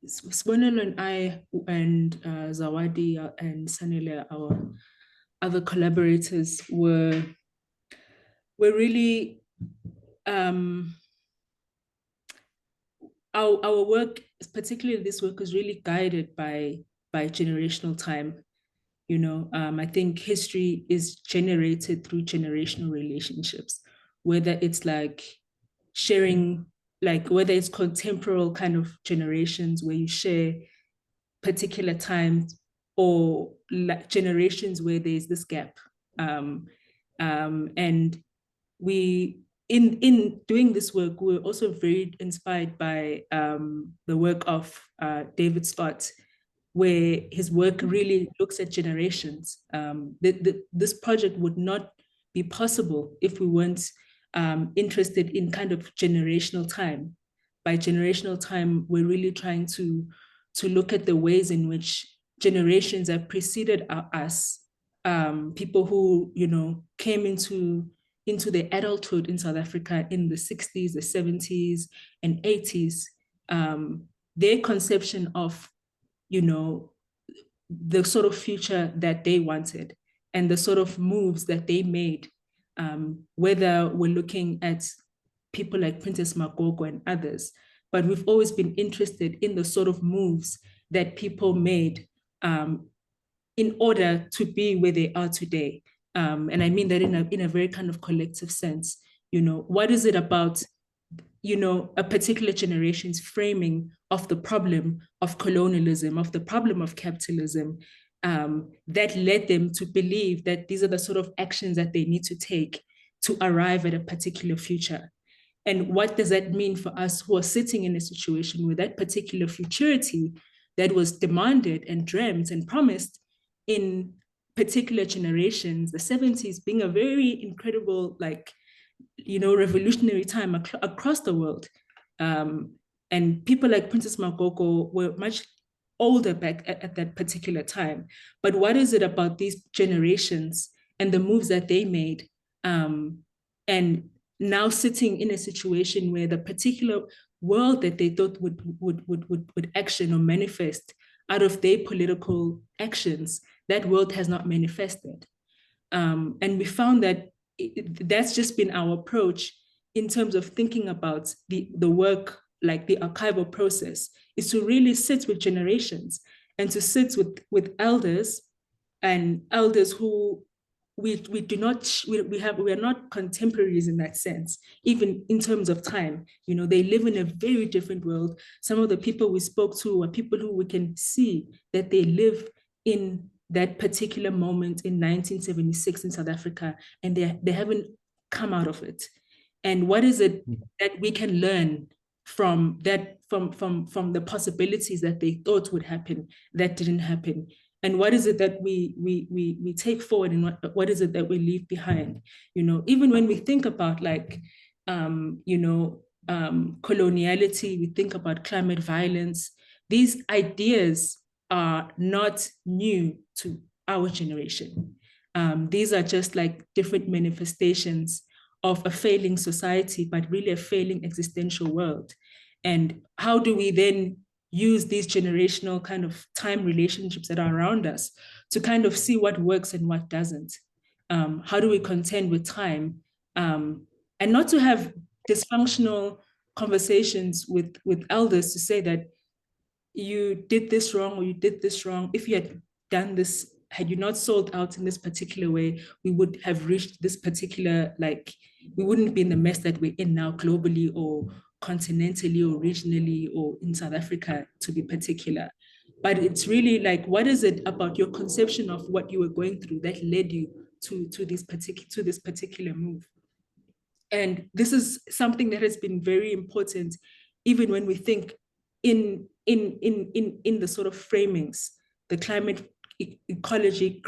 Sibonelo and I and Zawadi and Sanile, our other collaborators, were really our work, particularly this work, is really guided by generational time. You know, I think history is generated through generational relationships, whether it's like sharing, like whether it's contemporary kind of generations where you share particular times, or like generations where there's this gap. And we, in doing this work, we're also very inspired by the work of David Scott, where his work really looks at generations. This project would not be possible if we weren't interested in kind of generational time. By generational time, we're really trying to look at the ways in which generations have preceded us, people who, you know, came into their adulthood in South Africa in the 60s, the 70s, and 80s. Their conception of, you know, the sort of future that they wanted and the sort of moves that they made, whether we're looking at people like Princess Magogo and others, but we've always been interested in the sort of moves that people made in order to be where they are today. And I mean that in a very kind of collective sense. You know, what is it about, you know, a particular generation's framing of the problem of colonialism, of the problem of capitalism, that led them to believe that these are the sort of actions that they need to take to arrive at a particular future? And what does that mean for us who are sitting in a situation where that particular futurity that was demanded and dreamt and promised in particular generations, the 70s being a very incredible, like, you know, revolutionary time across the world. And people like Princess Magogo were much older back at that particular time. But what is it about these generations and the moves that they made, and now sitting in a situation where the particular world that they thought would action or manifest out of their political actions, that world has not manifested. And we found that that's just been our approach in terms of thinking about the work, like the archival process, is to really sit with generations and to sit with elders, and elders who we are not contemporaries in that sense, even in terms of time. You know, they live in a very different world. Some of the people we spoke to are people who we can see that they live in that particular moment in 1976 in South Africa, and they haven't come out of it. And what is it that we can learn from that, from the possibilities that they thought would happen that didn't happen? And what is it that we take forward, and what is it that we leave behind? You know, even when we think about like, you know, coloniality, we think about climate violence, these ideas are not new to our generation. These are just like different manifestations of a failing society, but really a failing existential world. And how do we then use these generational kind of time relationships that are around us to kind of see what works and what doesn't? How do we contend with time, and not to have dysfunctional conversations with elders to say that you did this wrong or you did this wrong. If you had done this, had you not sold out in this particular way, we would have reached this particular, like, we wouldn't be in the mess that we're in now globally or continentally or regionally or in South Africa, to be particular. But it's really like, what is it about your conception of what you were going through that led you to this particular move? And this is something that has been very important, even when we think in the sort of framings, the climate ecology,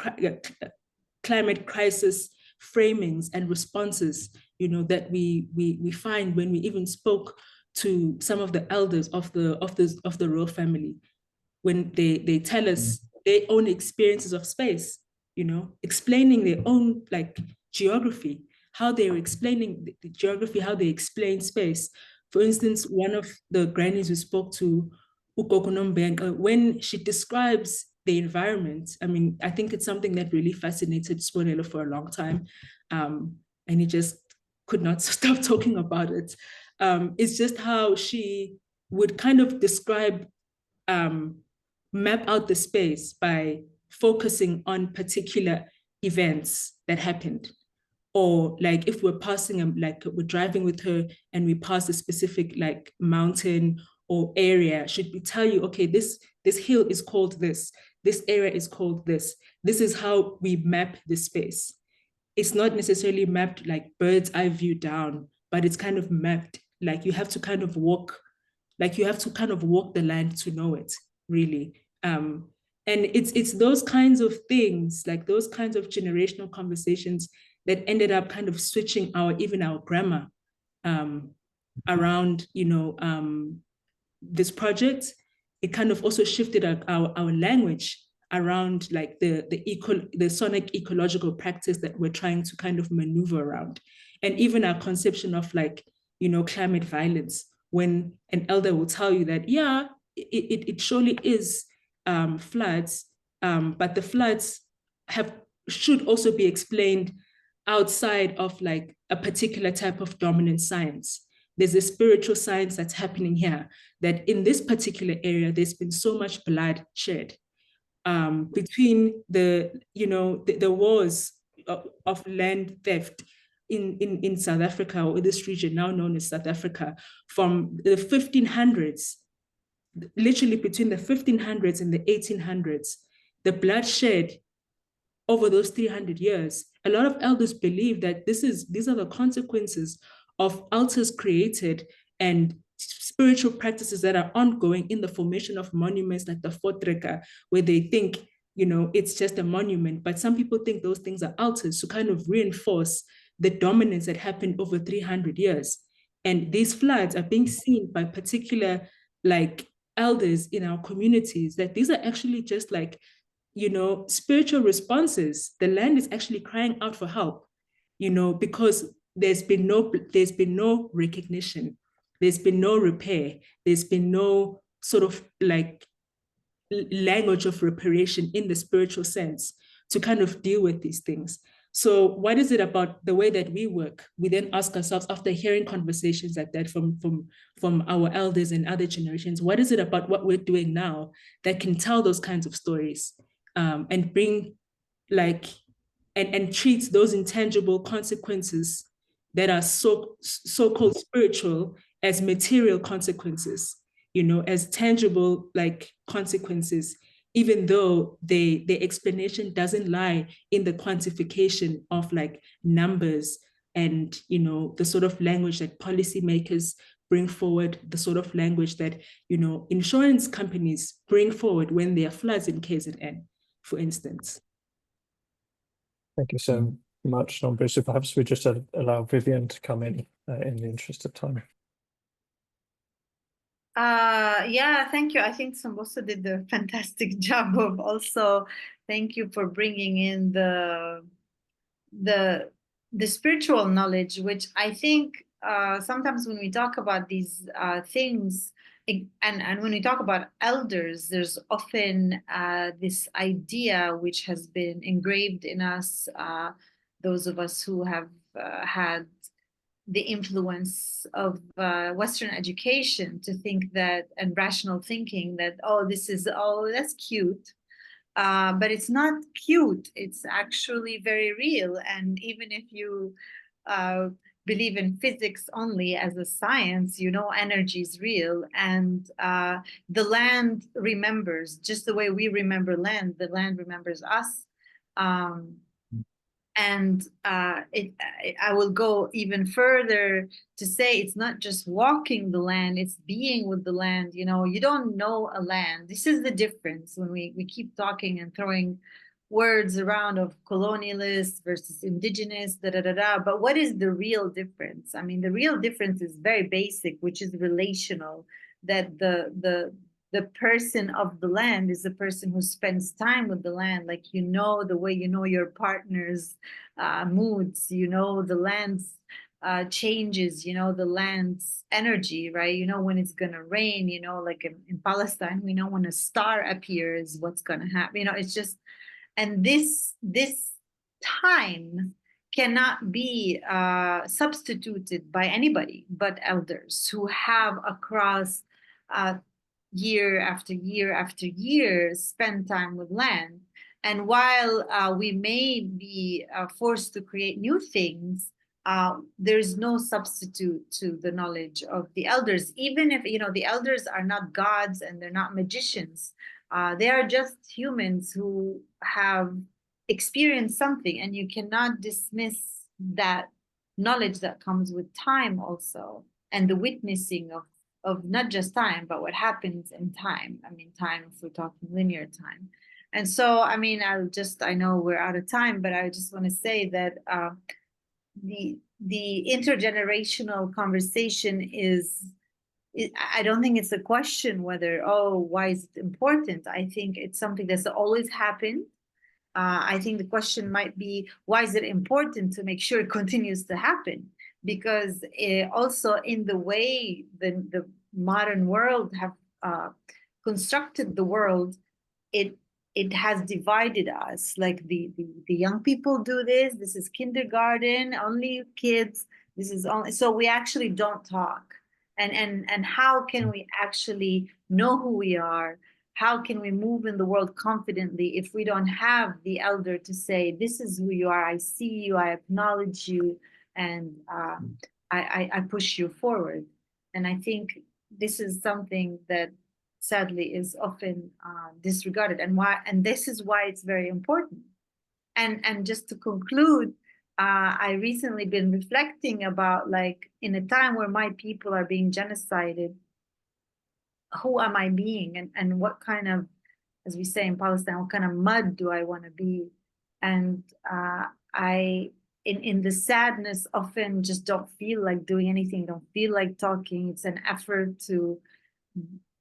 climate crisis framings and responses, you know, that we find when we even spoke to some of the elders of the royal family, when they tell us their own experiences of space, you know, explaining their own like geography, how they're explaining the geography, how they explain space. For instance, one of the grannies we spoke to when she describes the environment, I mean, I think it's something that really fascinated Sibonelo for a long time, and he just could not stop talking about it. It's just how she would kind of describe, map out the space by focusing on particular events that happened. Or like if we're passing, like we're driving with her and we pass a specific like mountain or area, should we tell you, okay, this hill is called this area is called this. This is how we map the space. It's not necessarily mapped like bird's eye view down, but it's kind of mapped like you have to kind of walk the land to know it, really. And it's those kinds of things, like those kinds of generational conversations that ended up kind of switching our grammar around, this project. It kind of also shifted our language around like the sonic ecological practice that we're trying to kind of maneuver around. And even our conception of like, climate violence, when an elder will tell you that, yeah, it surely is floods, but the floods should also be explained outside of like a particular type of dominant science. There's a spiritual science that's happening here, that in this particular area, there's been so much blood shed between the wars of land theft in South Africa, or this region now known as South Africa, from the 1500s, literally between the 1500s and the 1800s, the bloodshed over those 300 years. A lot of elders believe that these are the consequences of altars created and spiritual practices that are ongoing in the formation of monuments like the Voortrekker, where they think, it's just a monument, but some people think those things are altars to kind of reinforce the dominance that happened over 300 years. And these floods are being seen by particular like elders in our communities, that these are actually just like, spiritual responses. The land is actually crying out for help, because there's been no recognition, there's been no repair, there's been no sort of like language of reparation in the spiritual sense to kind of deal with these things. So what is it about the way that we work? We then ask ourselves, after hearing conversations like that from our elders and other generations, what is it about what we're doing now that can tell those kinds of stories, and bring like, and treat those intangible consequences that are so-called spiritual as material consequences, as tangible like consequences, even though the explanation doesn't lie in the quantification of like numbers and, the sort of language that policymakers bring forward, the sort of language that, insurance companies bring forward when there are floods in KZN, for instance. Thank you so much, Nombuso. Perhaps we just allow Vivien to come in the interest of time. Yeah, thank you. I think Nombuso did a fantastic job of also, thank you for bringing in the spiritual knowledge, which I think sometimes when we talk about these things, and when we talk about elders, there's often this idea which has been engraved in us, those of us who have had the influence of Western education, to think that, and rational thinking, that, that's cute. But it's not cute. It's actually very real. And even if you believe in physics only as a science, energy is real. And the land remembers, just the way we remember land, the land remembers us. And I will go even further to say it's not just walking the land, it's being with the land. You don't know a land. This is the difference when we keep talking and throwing words around of colonialist versus indigenous, but what is the real difference? I mean, the real difference is very basic, which is relational, that the person of the land is the person who spends time with the land, like, the way your partner's moods, the land's changes, the land's energy, right? When it's going to rain, like in Palestine, we know when a star appears, what's going to happen. It's just, and this time cannot be substituted by anybody but elders who have across year after year after year spent time with land. And while we may be forced to create new things, there's no substitute to the knowledge of the elders. Even if the elders are not gods and they're not magicians, they are just humans who have experienced something, and you cannot dismiss that knowledge that comes with time also, and the witnessing of not just time, but what happens in time. I mean, time, if we're talking linear time. And so, I mean, I know we're out of time, but I just want to say that the intergenerational conversation I don't think it's a question whether, why is it important? I think it's something that's always happened. I think the question might be, why is it important to make sure it continues to happen? Because also in the way the modern world have constructed the world, it has divided us. Like the young people do this. This is kindergarten, only kids. This is only, so we actually don't talk. And how can we actually know who we are? How can we move in the world confidently if we don't have the elder to say, this is who you are, I see you, I acknowledge you, and I push you forward. And I think this is something that sadly is often disregarded, and this is why it's very important. And just to conclude, I recently been reflecting about, like, in a time where my people are being genocided, who am I being, and what kind of, as we say in Palestine, what kind of mud do I want to be? And I, in the sadness, often just don't feel like doing anything, don't feel like talking. It's an effort to,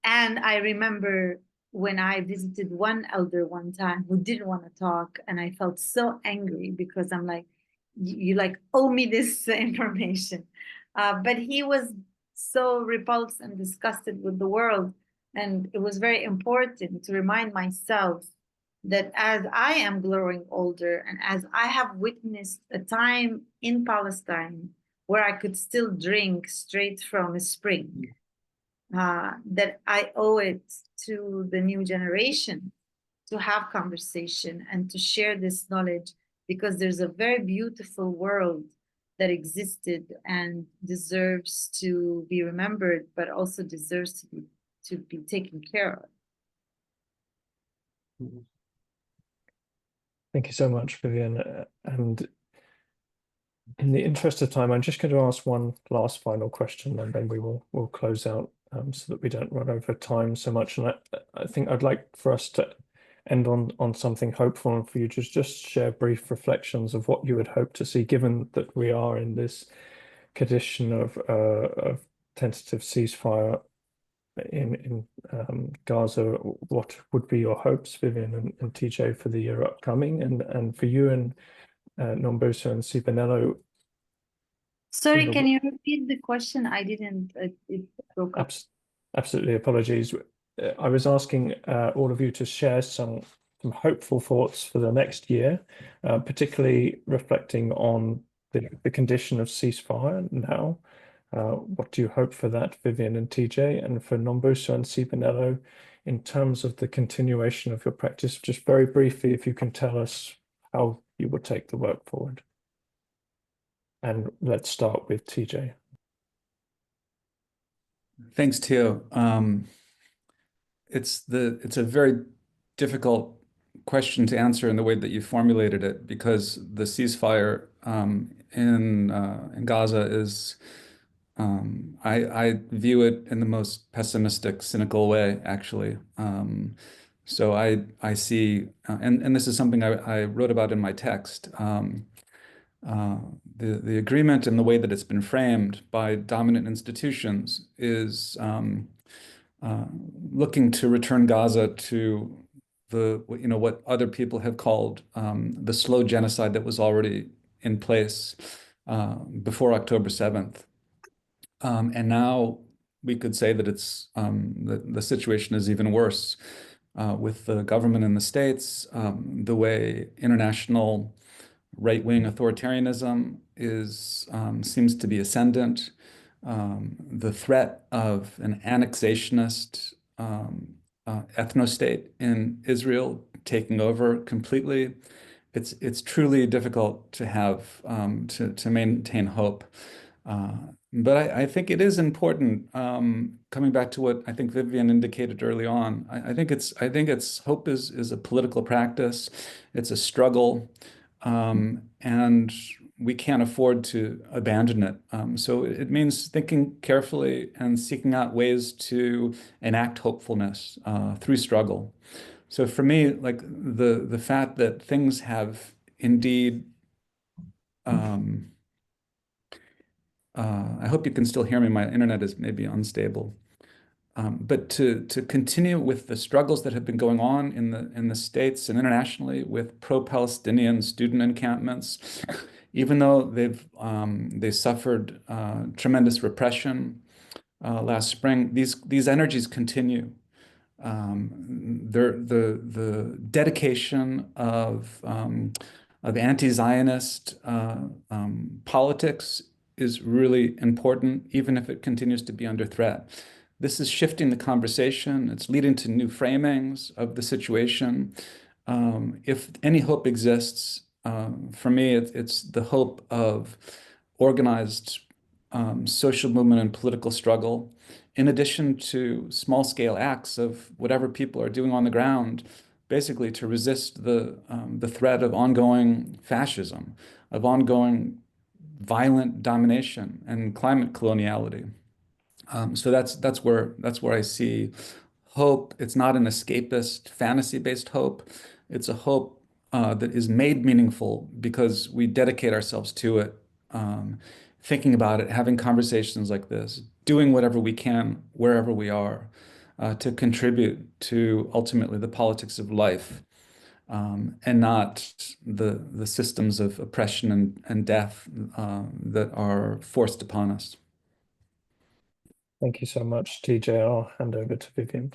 and I remember when I visited one elder one time who didn't want to talk, and I felt so angry because I'm like, you like owe me this information. But he was so repulsed and disgusted with the world. And it was very important to remind myself that as I am growing older, and as I have witnessed a time in Palestine where I could still drink straight from a spring, that I owe it to the new generation to have conversation and to share this knowledge, because there's a very beautiful world that existed and deserves to be remembered, but also deserves to be taken care of. Thank you so much, Vivien. And in the interest of time, I'm just going to ask one last final question, and then we'll close out so that we don't run over time so much. And I think I'd like for us to end on something hopeful, and for you to just share brief reflections of what you would hope to see, given that we are in this condition of tentative ceasefire in Gaza. What would be your hopes, Vivien and TJ, for the year upcoming, and for you and Nombuso and Sibonelo? Sorry, can you repeat the question? I didn't, it broke up. Absolutely, apologies. I was asking all of you to share some hopeful thoughts for the next year, particularly reflecting on the condition of ceasefire now. What do you hope for that, Vivien and TJ? And for Nombuso and Sibonelo, in terms of the continuation of your practice, just very briefly, if you can tell us how you will take the work forward. And let's start with TJ. Thanks, Theo. It's a very difficult question to answer in the way that you formulated it, because the ceasefire in Gaza is, I view it in the most pessimistic, cynical way, actually. So I see, and this is something I wrote about in my text. The agreement and the way that it's been framed by dominant institutions is looking to return Gaza to what other people have called the slow genocide that was already in place before October 7th. And now we could say that it's the situation is even worse with the government in the States, the way international right-wing authoritarianism seems to be ascendant, the threat of an annexationist ethno-state in Israel taking over completely. It's truly difficult to have to maintain hope. But I think it is important, coming back to what I think Vivien indicated early on. I think it's hope is a political practice. It's a struggle, and we can't afford to abandon it. So it means thinking carefully and seeking out ways to enact hopefulness through struggle. So for me, like the fact that things have indeed, I hope you can still hear me. My internet is maybe unstable. But to continue with the struggles that have been going on in the States and internationally with pro-Palestinian student encampments, even though they suffered tremendous repression last spring, these energies continue. The dedication of anti-Zionist politics is really important, even if it continues to be under threat. This is shifting the conversation. It's leading to new framings of the situation. If any hope exists, for me, it's the hope of organized social movement and political struggle, in addition to small-scale acts of whatever people are doing on the ground, basically to resist the threat of ongoing fascism, of ongoing violent domination and climate coloniality. So that's where I see hope. It's not an escapist, fantasy-based hope. It's a hope that is made meaningful because we dedicate ourselves to it, thinking about it, having conversations like this, doing whatever we can wherever we are to contribute to ultimately the politics of life, and not the systems of oppression and death that are forced upon us. Thank you so much, TJ. I'll hand over to Vivien.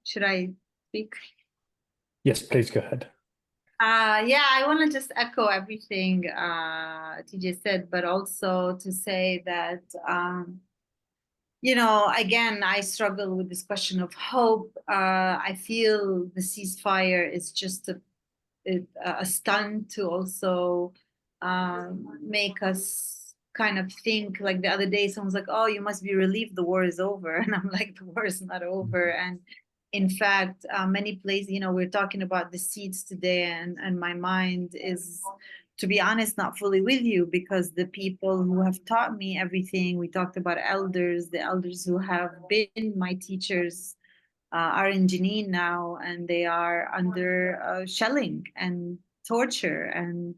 Should I speak? Yes, please go ahead. Yeah, I want to just echo everything TJ said, but also to say that, again, I struggle with this question of hope. I feel the ceasefire is just a stunt to also make us kind of think. Like the other day, someone's like, oh, you must be relieved the war is over. And I'm like, the war is not over. And in fact, many places, we're talking about the seeds today, and my mind is, to be honest, not fully with you, because the people who have taught me everything, we talked about elders, the elders who have been my teachers, are in Jenin now, and they are under shelling and torture and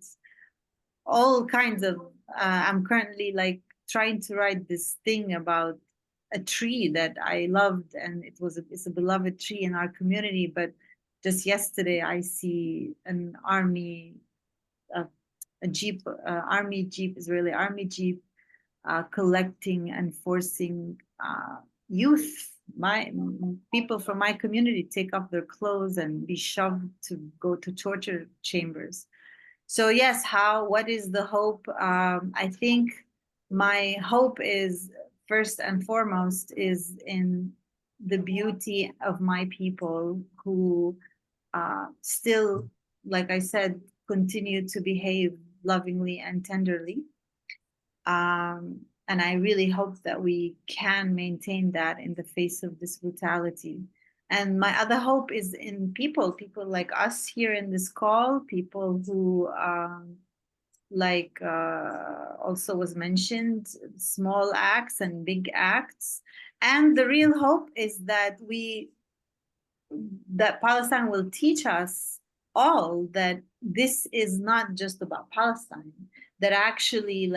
all kinds of. I'm currently like trying to write this thing about a tree that I loved, and it's a beloved tree in our community. But just yesterday, I see an army, a jeep, Israeli army jeep, collecting and forcing youth, my people from my community, take off their clothes and be shoved to go to torture chambers. So yes, what is the hope? I think my hope is, first and foremost, is in the beauty of my people who still, like I said, continue to behave lovingly and tenderly. And I really hope that we can maintain that in the face of this brutality. And my other hope is in people like us here in this call, people who, also was mentioned, small acts and big acts. And the real hope is that Palestine will teach us all that this is not just about Palestine, that actually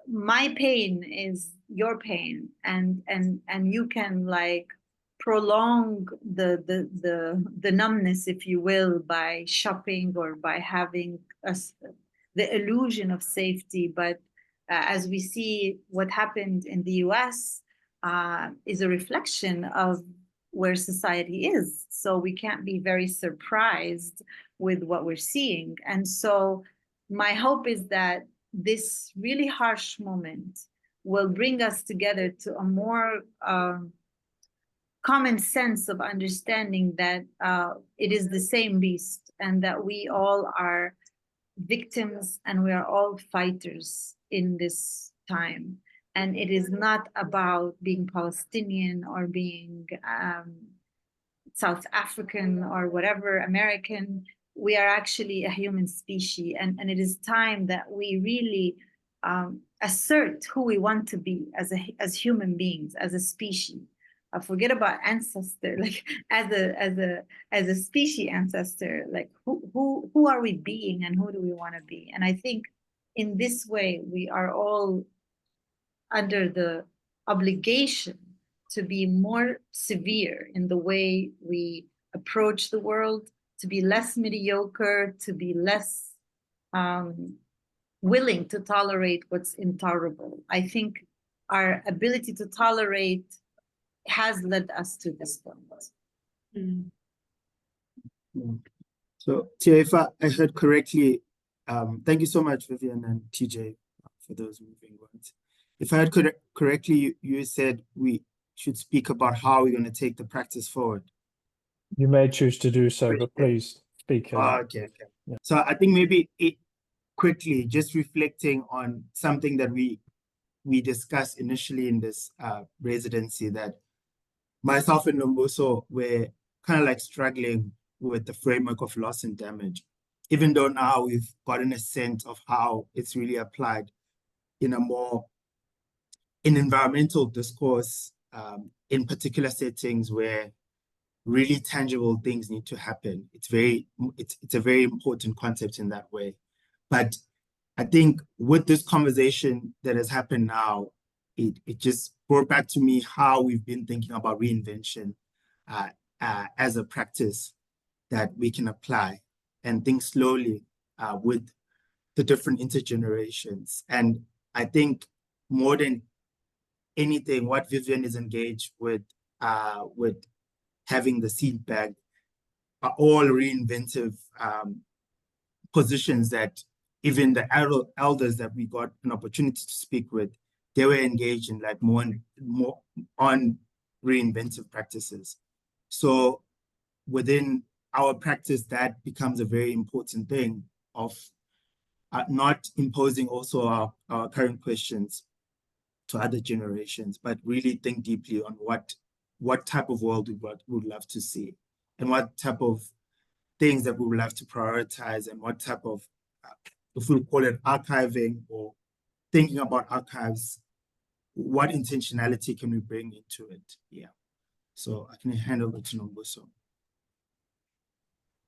my pain is your pain, and you can prolong the numbness, if you will, by shopping or by having the illusion of safety. But as we see, what happened in the US is a reflection of where society is. So we can't be very surprised with what we're seeing. And so my hope is that this really harsh moment will bring us together to a more common sense of understanding that it is the same beast, and that we all are victims and we are all fighters in this time. And it is not about being Palestinian or being South African or whatever, American. We are actually a human species, and it is time that we really assert who we want to be as human beings, as a species. Forget about ancestor, like as a species ancestor, like who are we being and who do we want to be? And I think in this way we are all under the obligation to be more severe in the way we approach the world, to be less mediocre, to be less willing to tolerate what's intolerable. I think our ability to tolerate has led us to this point. Mm. So, Tia, if I heard correctly, thank you so much, Vivien and TJ, for those moving words. If I heard correctly, you said we should speak about how we're going to take the practice forward. You may choose to do so, but please speak. Okay. Yeah. So I think maybe quickly, just reflecting on something that we discussed initially in this residency, that myself and Nombuso were kind of like struggling with the framework of loss and damage, even though now we've gotten a sense of how it's really applied in environmental discourse, in particular settings where really tangible things need to happen. It's a very important concept in that way. But I think with this conversation that has happened now, it just brought back to me how we've been thinking about reinvention as a practice that we can apply and think slowly with the different intergenerations. And I think more than anything, what Vivien is engaged with having the seed bag are all reinventive positions that even the elders that we got an opportunity to speak with, they were engaged in like more on reinventive practices. So within our practice, that becomes a very important thing of not imposing also our current questions to other generations, but really think deeply on what type of world we would love to see, and what type of things that we would love to prioritize, and what type of, if we call it archiving or thinking about archives, what intentionality can we bring into it? Yeah. So I can hand over to Nombuso.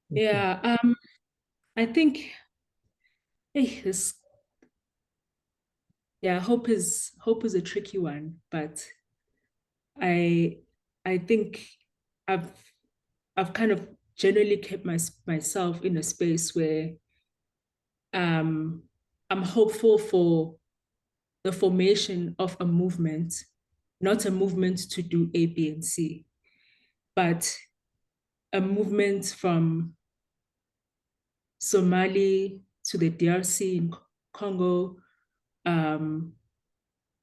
Yeah, I think hope is a tricky one, but I think I've kind of generally kept myself in a space where I'm hopeful for the formation of a movement, not a movement to do A, B, and C, but a movement from Somali to the DRC in Congo, Burkina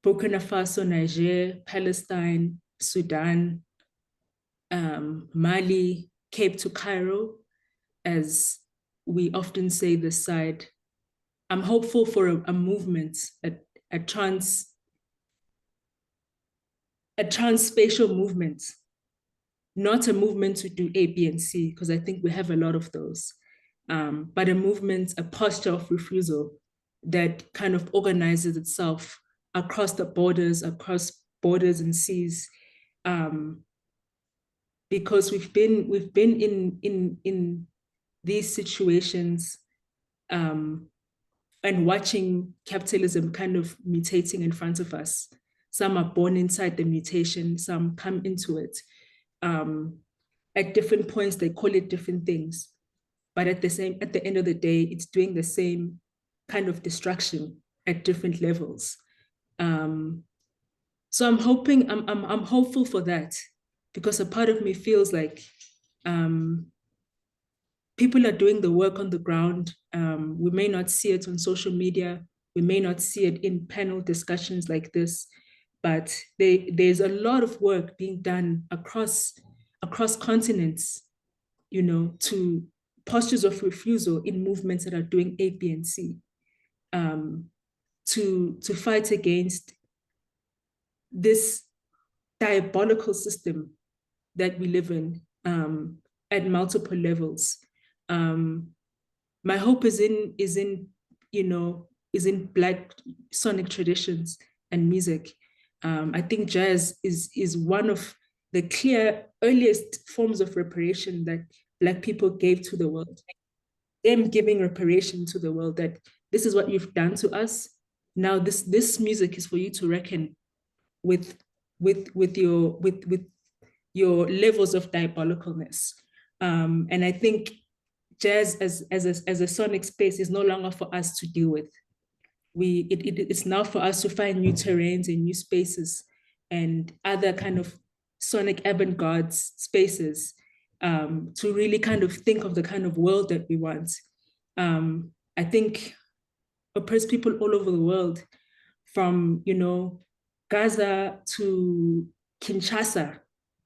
Faso, Niger, Palestine, Sudan, Mali, Cape to Cairo, as we often say this side. I'm hopeful for a movement, a trans-spatial movement, not a movement to do A, B, and C, because I think we have a lot of those, but a movement, a posture of refusal that kind of organizes itself across borders and seas, because we've been in these situations, and watching capitalism kind of mutating in front of us. Some are born inside the mutation, some come into it. at different points, they call it different things. But at the end of the day, it's doing the same kind of destruction at different levels. So I'm hoping, I'm hopeful for that, because a part of me feels like people are doing the work on the ground. We may not see it on social media. We may not see it in panel discussions like this, but there's a lot of work being done across continents, you know, to postures of refusal in movements that are doing A, B, and C, to fight against this diabolical system that we live in at multiple levels. My hope is in Black sonic traditions and music. I think jazz is one of the clear earliest forms of reparation that Black people gave to the world. Them giving reparation to the world, that this is what you've done to us. Now this music is for you to reckon with your levels of diabolicalness. And I think jazz as a sonic space is no longer for us to deal with. It's now for us to find new terrains and new spaces and other kind of sonic avant-garde spaces to really kind of think of the kind of world that we want. I think oppressed people all over the world, from Gaza to Kinshasa,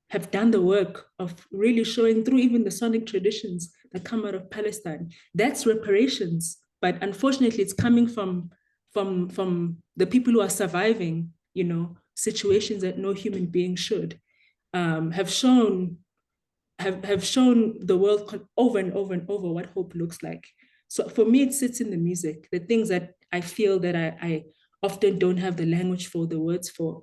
have done the work of really showing through even the sonic traditions that come out of Palestine. That's reparations, but unfortunately, it's coming from the people who are surviving, situations that no human being should. Have shown the world over and over and over what hope looks like. So for me, it sits in the music, the things that I feel that I often don't have the language for, the words for.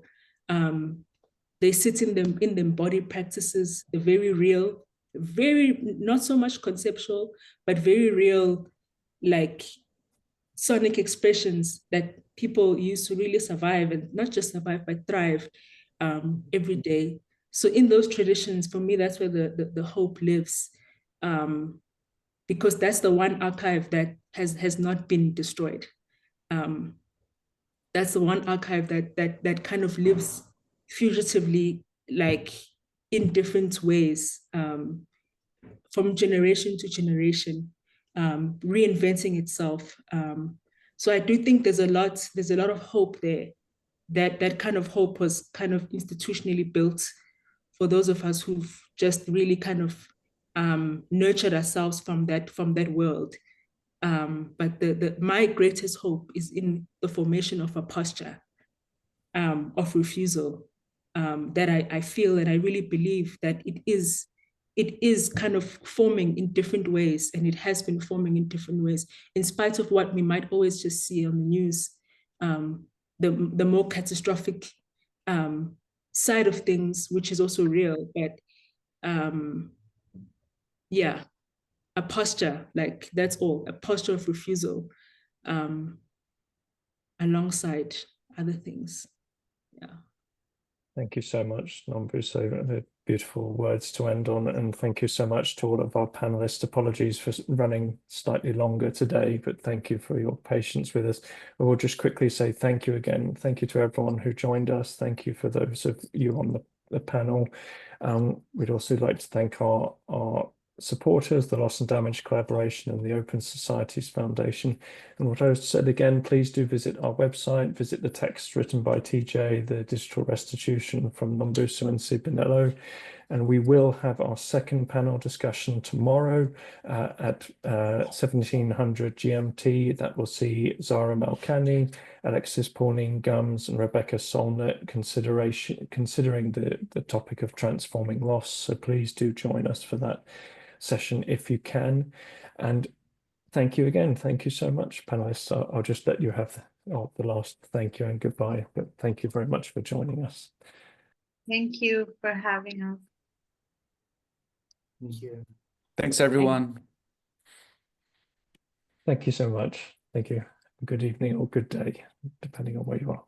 They sit in the embodied practices, the very real, very not so much conceptual, but very real, like sonic expressions that people use to really survive, and not just survive, but thrive every day. So in those traditions, for me, that's where the hope lives, because that's the one archive that has not been destroyed. That's the one archive that kind of lives fugitively, like in different ways, from generation to generation, reinventing itself. So I do think there's a lot of hope there. That kind of hope was kind of institutionally built for those of us who've just really kind of nurtured ourselves from that world. But my greatest hope is in the formation of a posture of refusal, that I feel and I really believe that it is kind of forming in different ways, and it has been forming in different ways, in spite of what we might always just see on the news, the more catastrophic side of things, which is also real. But yeah, a posture, like that's all, a posture of refusal, alongside other things. Yeah. Thank you so much, Nombuso. Beautiful words to end on, and thank you so much to all of our panelists. Apologies for running slightly longer today, but thank you for your patience with us. I will just quickly say thank you again. Thank you to everyone who joined us. Thank you for those of you on the panel. We'd also like to thank our supporters, the Loss and Damage Collaboration and the Open Societies Foundation. And what I said again, please do visit our website, visit the text written by TJ, the digital restitution from Nombuso and Sibonelo. And we will have our second panel discussion tomorrow at 1700 GMT. That will see Zara Malkani, Alexis Pauline Gums, and Rebecca Solnit considering the topic of transforming loss. So please do join us for that session if you can. And thank you again. Thank you so much, panelists. I'll just let you have the last thank you and goodbye, but thank you very much for joining us. Thank you for having us. Thank you. Thanks, everyone. Thank you so much. Thank you. Good evening or good day, depending on where you are.